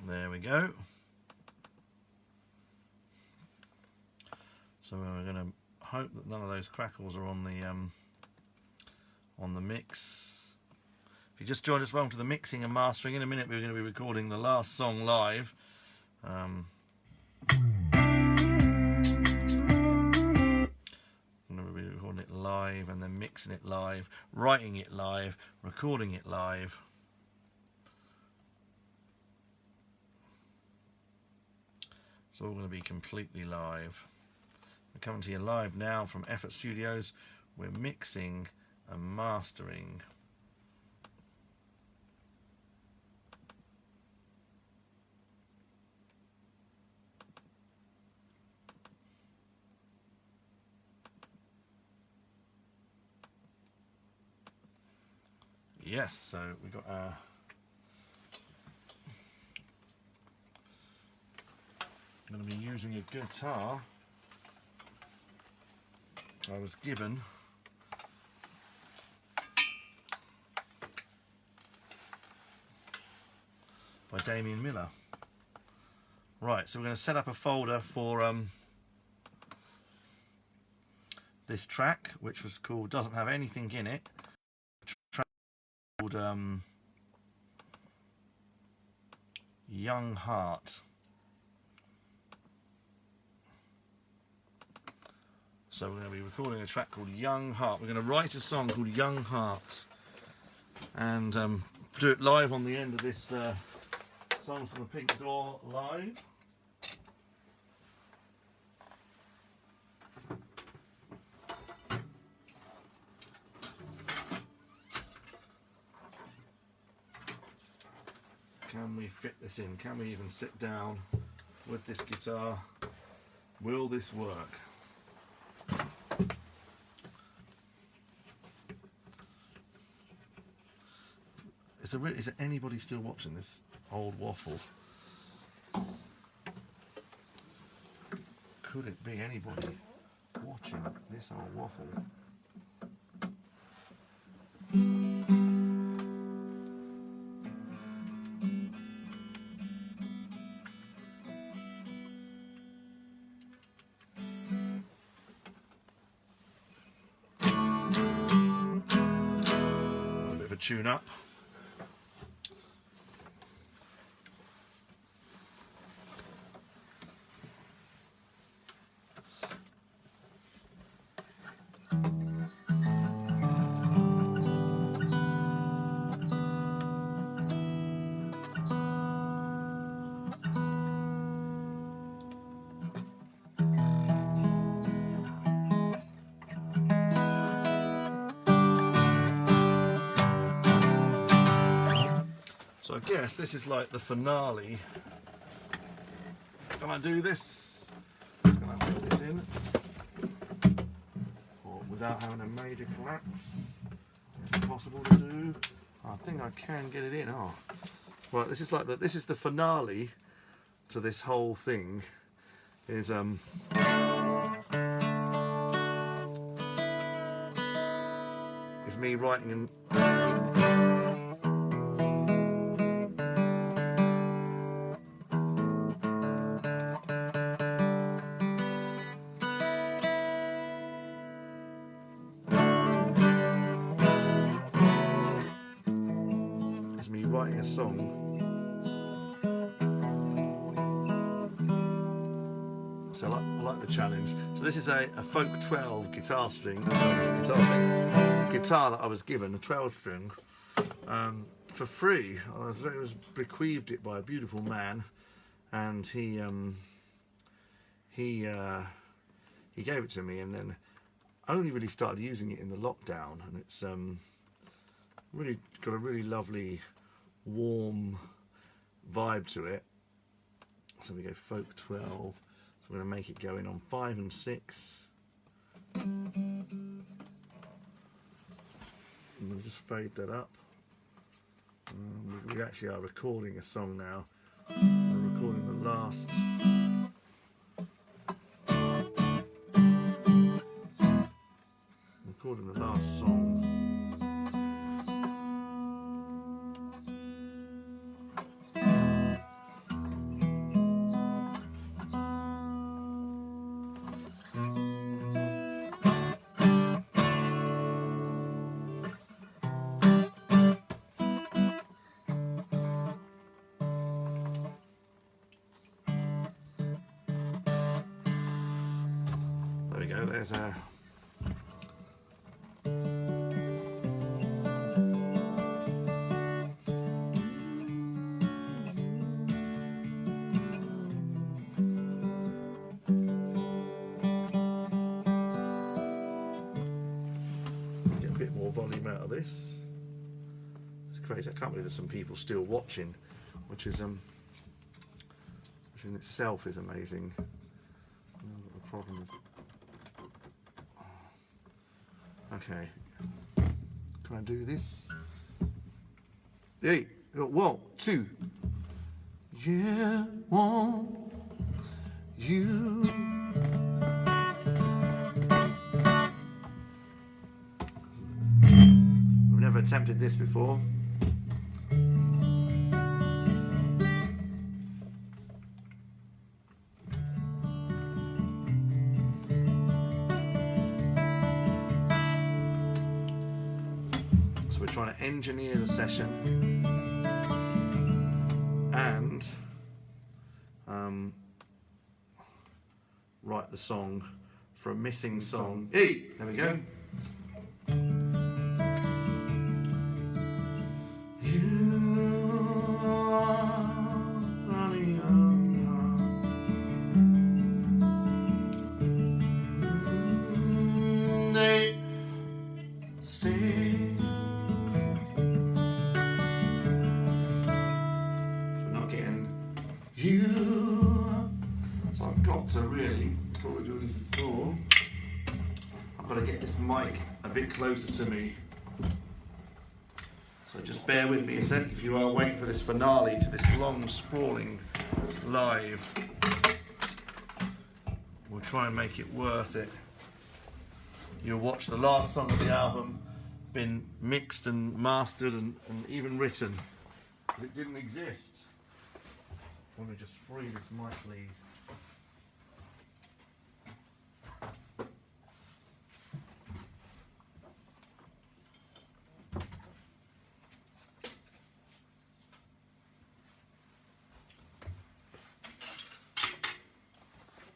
There we go. So we're going to hope that none of those crackles are on the mix. If you just joined us, welcome to the mixing and mastering. In a minute we're going to be recording the last song live. I'm going to be recording it live and then mixing it live, writing it live, recording it live. It's all going to be completely live. We're coming to you live now from FS Studios. We're mixing and mastering. Yes, so we've got our I'm going to be using a guitar I was given by Damien Miller. Right, so we're going to set up a folder for this track, which was called, doesn't have anything in it, track called Young Heart. So we're going to be recording a track called Young Heart. We're going to write a song called Young Heart and do it live on the end of this Songs from the Pink Door live. Can we fit this in? Can we even sit down with this guitar? Will this work? is there anybody still watching this old waffle? Could it be anybody watching this old waffle? A bit of a tune up. So I guess this is like the finale. Can I do this? Can I fit this in? Or without having a major collapse? Is it possible to do? I think I can get it in. Oh, right. This is like this is the finale to this whole thing. Is me writing in. Me writing a song. So I like the challenge. So this is a Folk 12 guitar that I was given, a 12 string, for free. It was bequeathed it by a beautiful man, and he gave it to me, and then I only really started using it in the lockdown, and it's really got a really lovely warm vibe to it. So we go Folk 12, so I'm going to make it go in on 5 and 6, and we'll just fade that up. We actually are recording a song now. We're recording the last song. There we go, there's a get a bit more volume out of this. It's crazy, I can't believe there's some people still watching, which is which in itself is amazing. I've got a problem with. Okay, can I do this? Hey, 1, 2. Yeah, want you. I've never attempted this before. We're trying to engineer the session and write the song for a missing song. Hey, there we go. They stay. So I've got to really, before we do anything more, I've got to get this mic a bit closer to me So just bear with me a sec if you are waiting for this finale to this long, sprawling live. We'll try and make it worth it. You'll watch the last song of the album been mixed and mastered and even written, because it didn't exist. Let me just free this mic lead.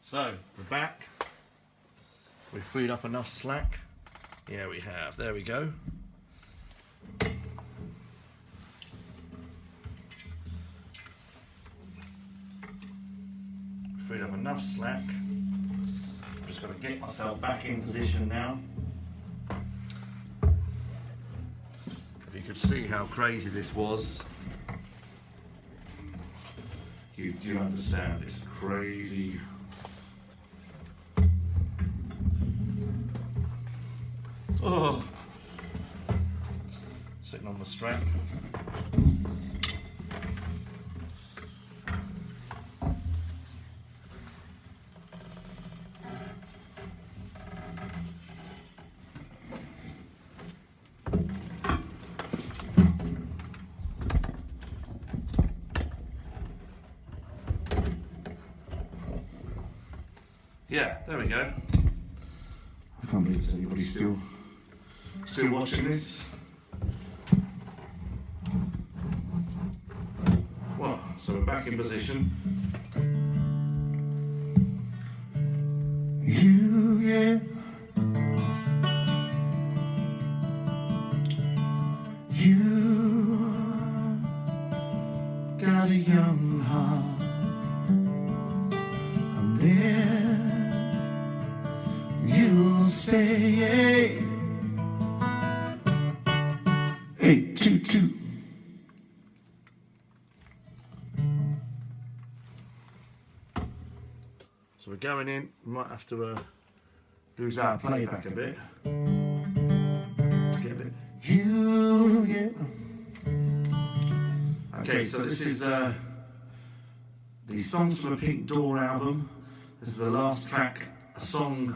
So, we're back. We've freed up enough slack. Yeah, we have. There we go. Freed up enough slack. I'm just got to get myself back in position now. If you could see how crazy this was, you understand it's crazy. Oh, sitting on the strap. Yeah, there we go. I can't believe there's anybody still watching this. Well, so we're back in position. You, yeah. You got a young heart. I'm there. You'll stay. 822. So we're going in. We might have to lose our playback a bit. Get a bit. You, yeah. Okay, so this is the Songs from a Pink Door album. This is the last track, a song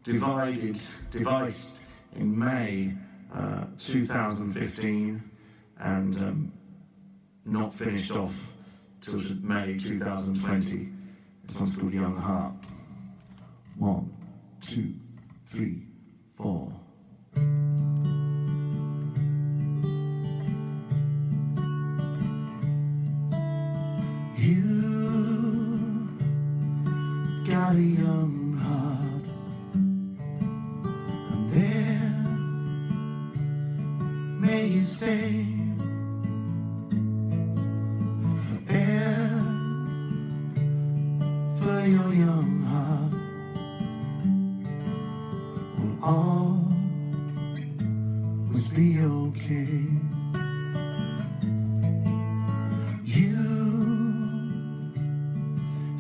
devised in May 2015 and not finished off till May 2020. This one's called Young Heart. 1, 2, 3, 4. You got a young heart, and there may you stay forever. For your young heart will always be okay. You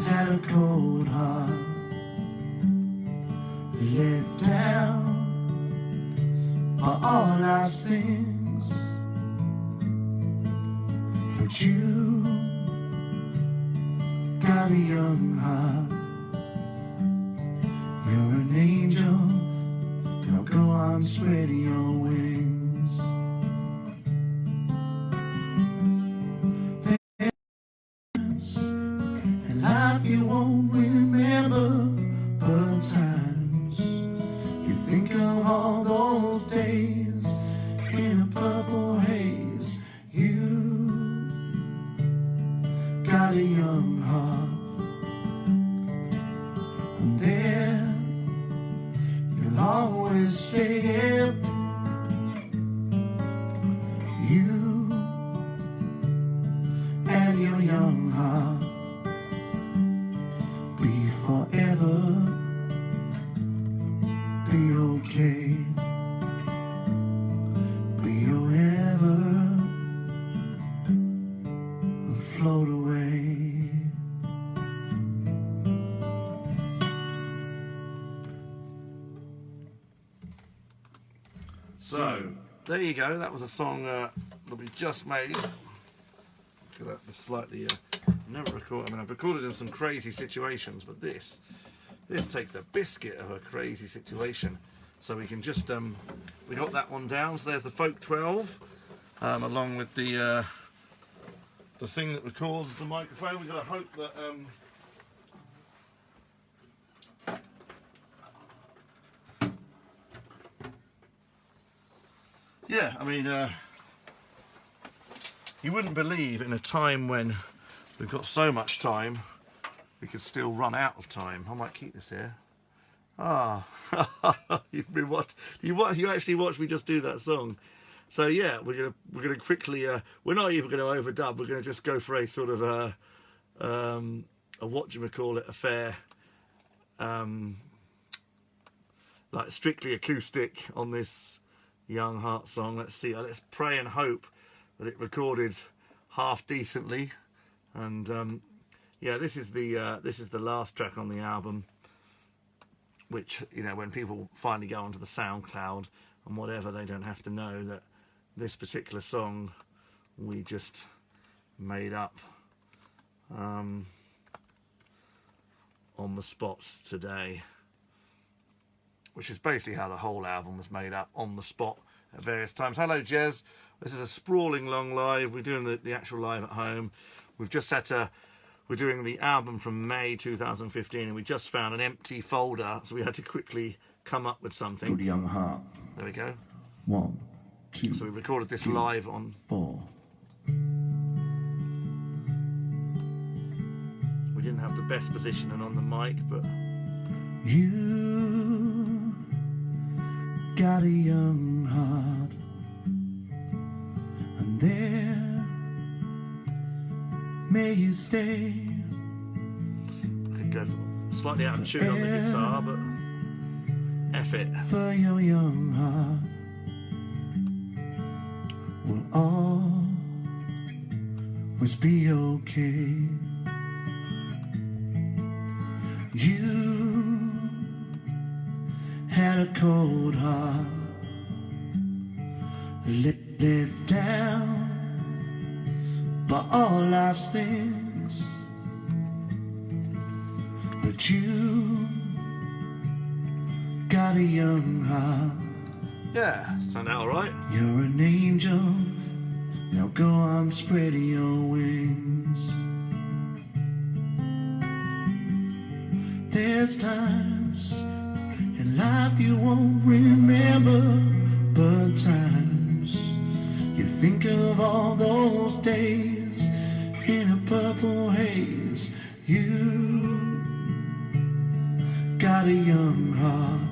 had a cold heart, let down by all life's things, but you got a young heart. You're an angel, now go on spreading your wings. In life you won't remember the times you think of all those days in a purple haze. You got a young heart, and there you'll always stay. You and your young heart be forever, be okay, be forever, and float away. So, there you go. That was a song that we just made. Look at that, it's slightly, never record, I mean I've recorded in some crazy situations, but this takes the biscuit of a crazy situation. So we can just, we got that one down, so there's the Folk 12, along with the thing that records the microphone. We've got to hope that, yeah, I mean, you wouldn't believe in a time when we've got so much time, we could still run out of time. I might keep this here. Ah, you've been you actually watched me just do that song. So yeah, we're gonna quickly. We're not even going to overdub. We're going to just go for a sort of a whatchamacallit affair, like strictly acoustic on this Young Heart song. Let's see. Let's pray and hope that it recorded half decently. And yeah, this is the last track on the album, which, you know, when people finally go onto the SoundCloud and whatever, they don't have to know that this particular song we just made up on the spot today, which is basically how the whole album was made up, on the spot at various times. Hello Jez, this is a sprawling long live. We're doing the actual live at home. We've just had to, we're doing the album from May 2015, and we just found an empty folder, so we had to quickly come up with something. Good Young Heart. There we go. 1, 2. So we recorded this live on 4. We didn't have the best positioning on the mic, but You got a young heart, and there may you stay. I could go slightly out of tune on the guitar, but F it. For your young heart will always be okay. You had a cold heart, let it down by all life's things, but you got a young heart. Yeah, sounded all right. You're an angel, now go on spreading your wings. There's times in life you won't remember, but times you think of all those days in a purple haze. You got a young heart.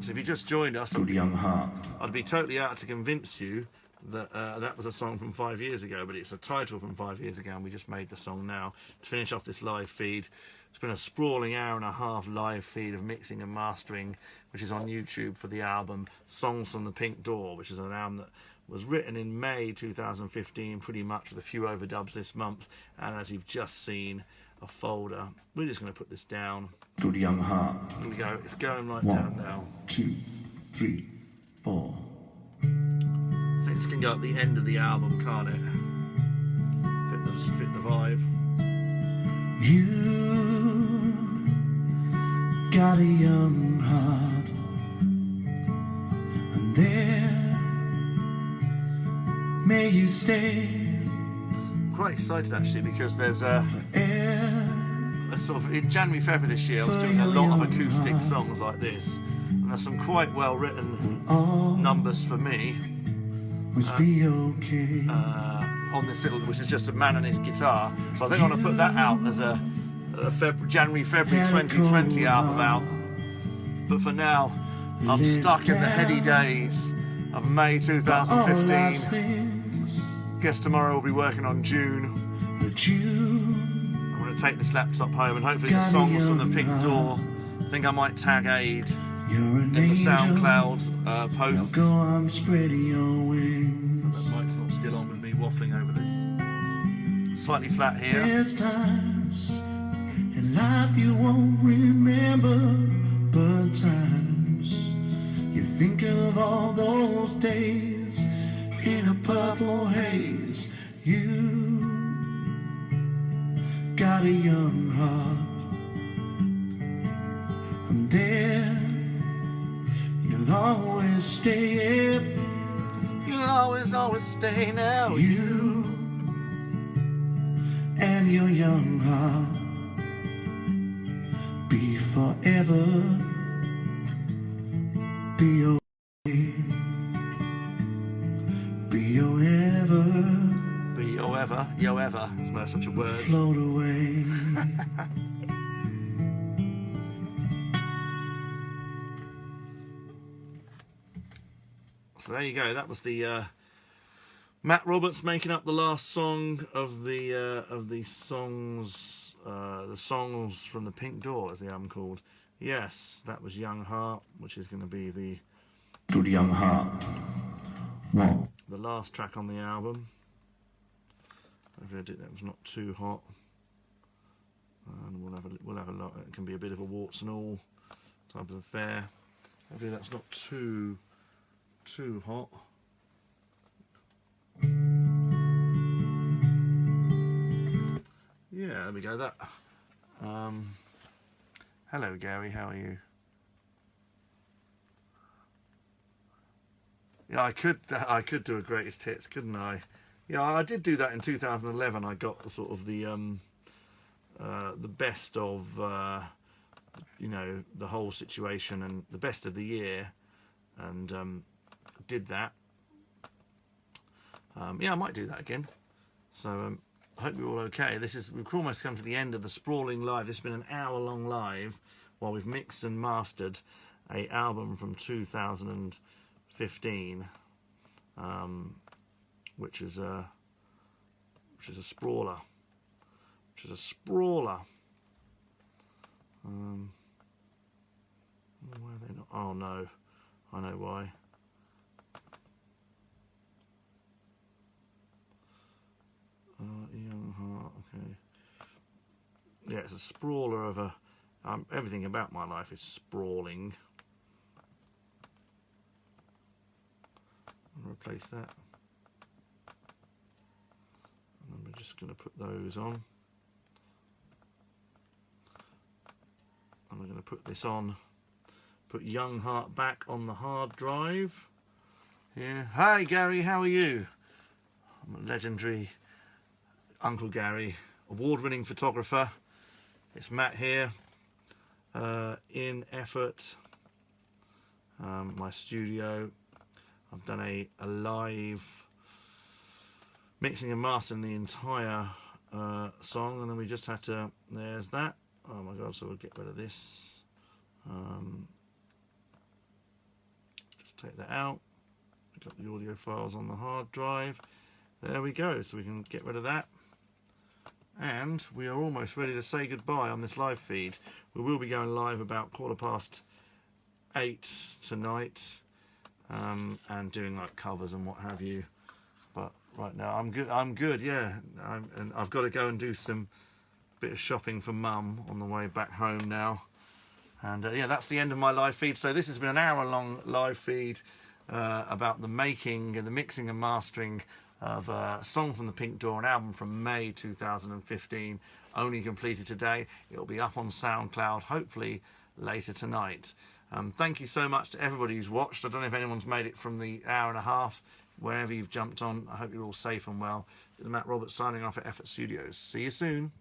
So if you just joined us, Good young heart. I'd be totally out to convince you that that was a song from 5 years ago, but it's a title from 5 years ago, and we just made the song now to finish off this live feed. It's been a sprawling hour-and-a-half live feed of mixing and mastering, which is on YouTube for the album Songs from the Pink Door, which is an album that was written in May 2015, pretty much, with a few overdubs this month, and as you've just seen, a folder. We're just going to put this down. Good young heart. Here we go. It's going right 1, down now. 2, 3, 4. I think this can go at the end of the album, can't it? Fit the vibe. You got a young heart, and there may you stay. I'm quite excited actually, because there's a sort of, in January, February this year, I was doing a lot of acoustic songs like this, and there's some quite well written numbers for me Must be okay. on this little, which is just a man and his guitar. So I think I'm going to put that out as a January, February 2020 album out. But for now, I'm stuck in the heady days of May 2015. Guess tomorrow we'll be working on June. But you I'm going to take this laptop home, and hopefully the songs from the Pink Door, I think I might tag Aid You're an in the angel. SoundCloud Now posts. go on spreading your wings. That mic's not still on with me waffling over this. Slightly flat here. There's times in life you won't remember, but times you think of all those days in a purple haze. You got a young heart, and there you'll always stay. You'll always stay now. You and your young heart be forever, be your way, be your ever, Be yo ever. There's no such a word. float away. So there you go. That was the Matt Roberts making up the last song of the songs from the Pink Door, as the album called. Yes, that was Young Heart, which is going to be the Good young heart. What? the last track on the album. Hopefully that was not too hot. And we'll have a lot. It can be a bit of a warts and all type of affair. Hopefully that's not too hot. Yeah, there we go. That. Hello, Gary. How are you? Yeah, I could do a greatest hits, couldn't I? Yeah, I did do that in 2011. I got the sort of the best of you know, the whole situation and the best of the year, and did that. Yeah, I might do that again. So I hope you're all okay. We've almost come to the end of the sprawling live. This has been an hour-long live while we've mixed and mastered a album from 2015, which is a sprawler. Why are they not? Oh no, I know why. Young Heart, okay. Yeah, it's a sprawler of a. Everything about my life is sprawling. I'll replace that. And then we're just going to put those on. And we're going to put this on. Put Young Heart back on the hard drive. Here. Hi Gary, how are you? I'm a legendary Uncle Gary, award-winning photographer. It's Matt here, in Effort, my studio. I've done a live mixing and mastering the entire song, and then we just had to, there's that. Oh my god, so we'll get rid of this. Just take that out. We've got the audio files on the hard drive. There we go, so we can get rid of that. And we are almost ready to say goodbye on this live feed. We will be going live about 8:15 tonight, and doing like covers and what have you. But right now I'm good, yeah. And I've got to go and do some bit of shopping for Mum on the way back home now. And yeah, that's the end of my live feed. So this has been an hour-long live feed about the making and the mixing and mastering of a song from the Pink Door, an album from May 2015, only completed today. It'll be up on SoundCloud hopefully later tonight. Thank you so much to everybody who's watched. I don't know if anyone's made it from the hour and a half, wherever you've jumped on. I hope you're all safe and well. This is Matt Roberts signing off at Effort Studios. See you soon.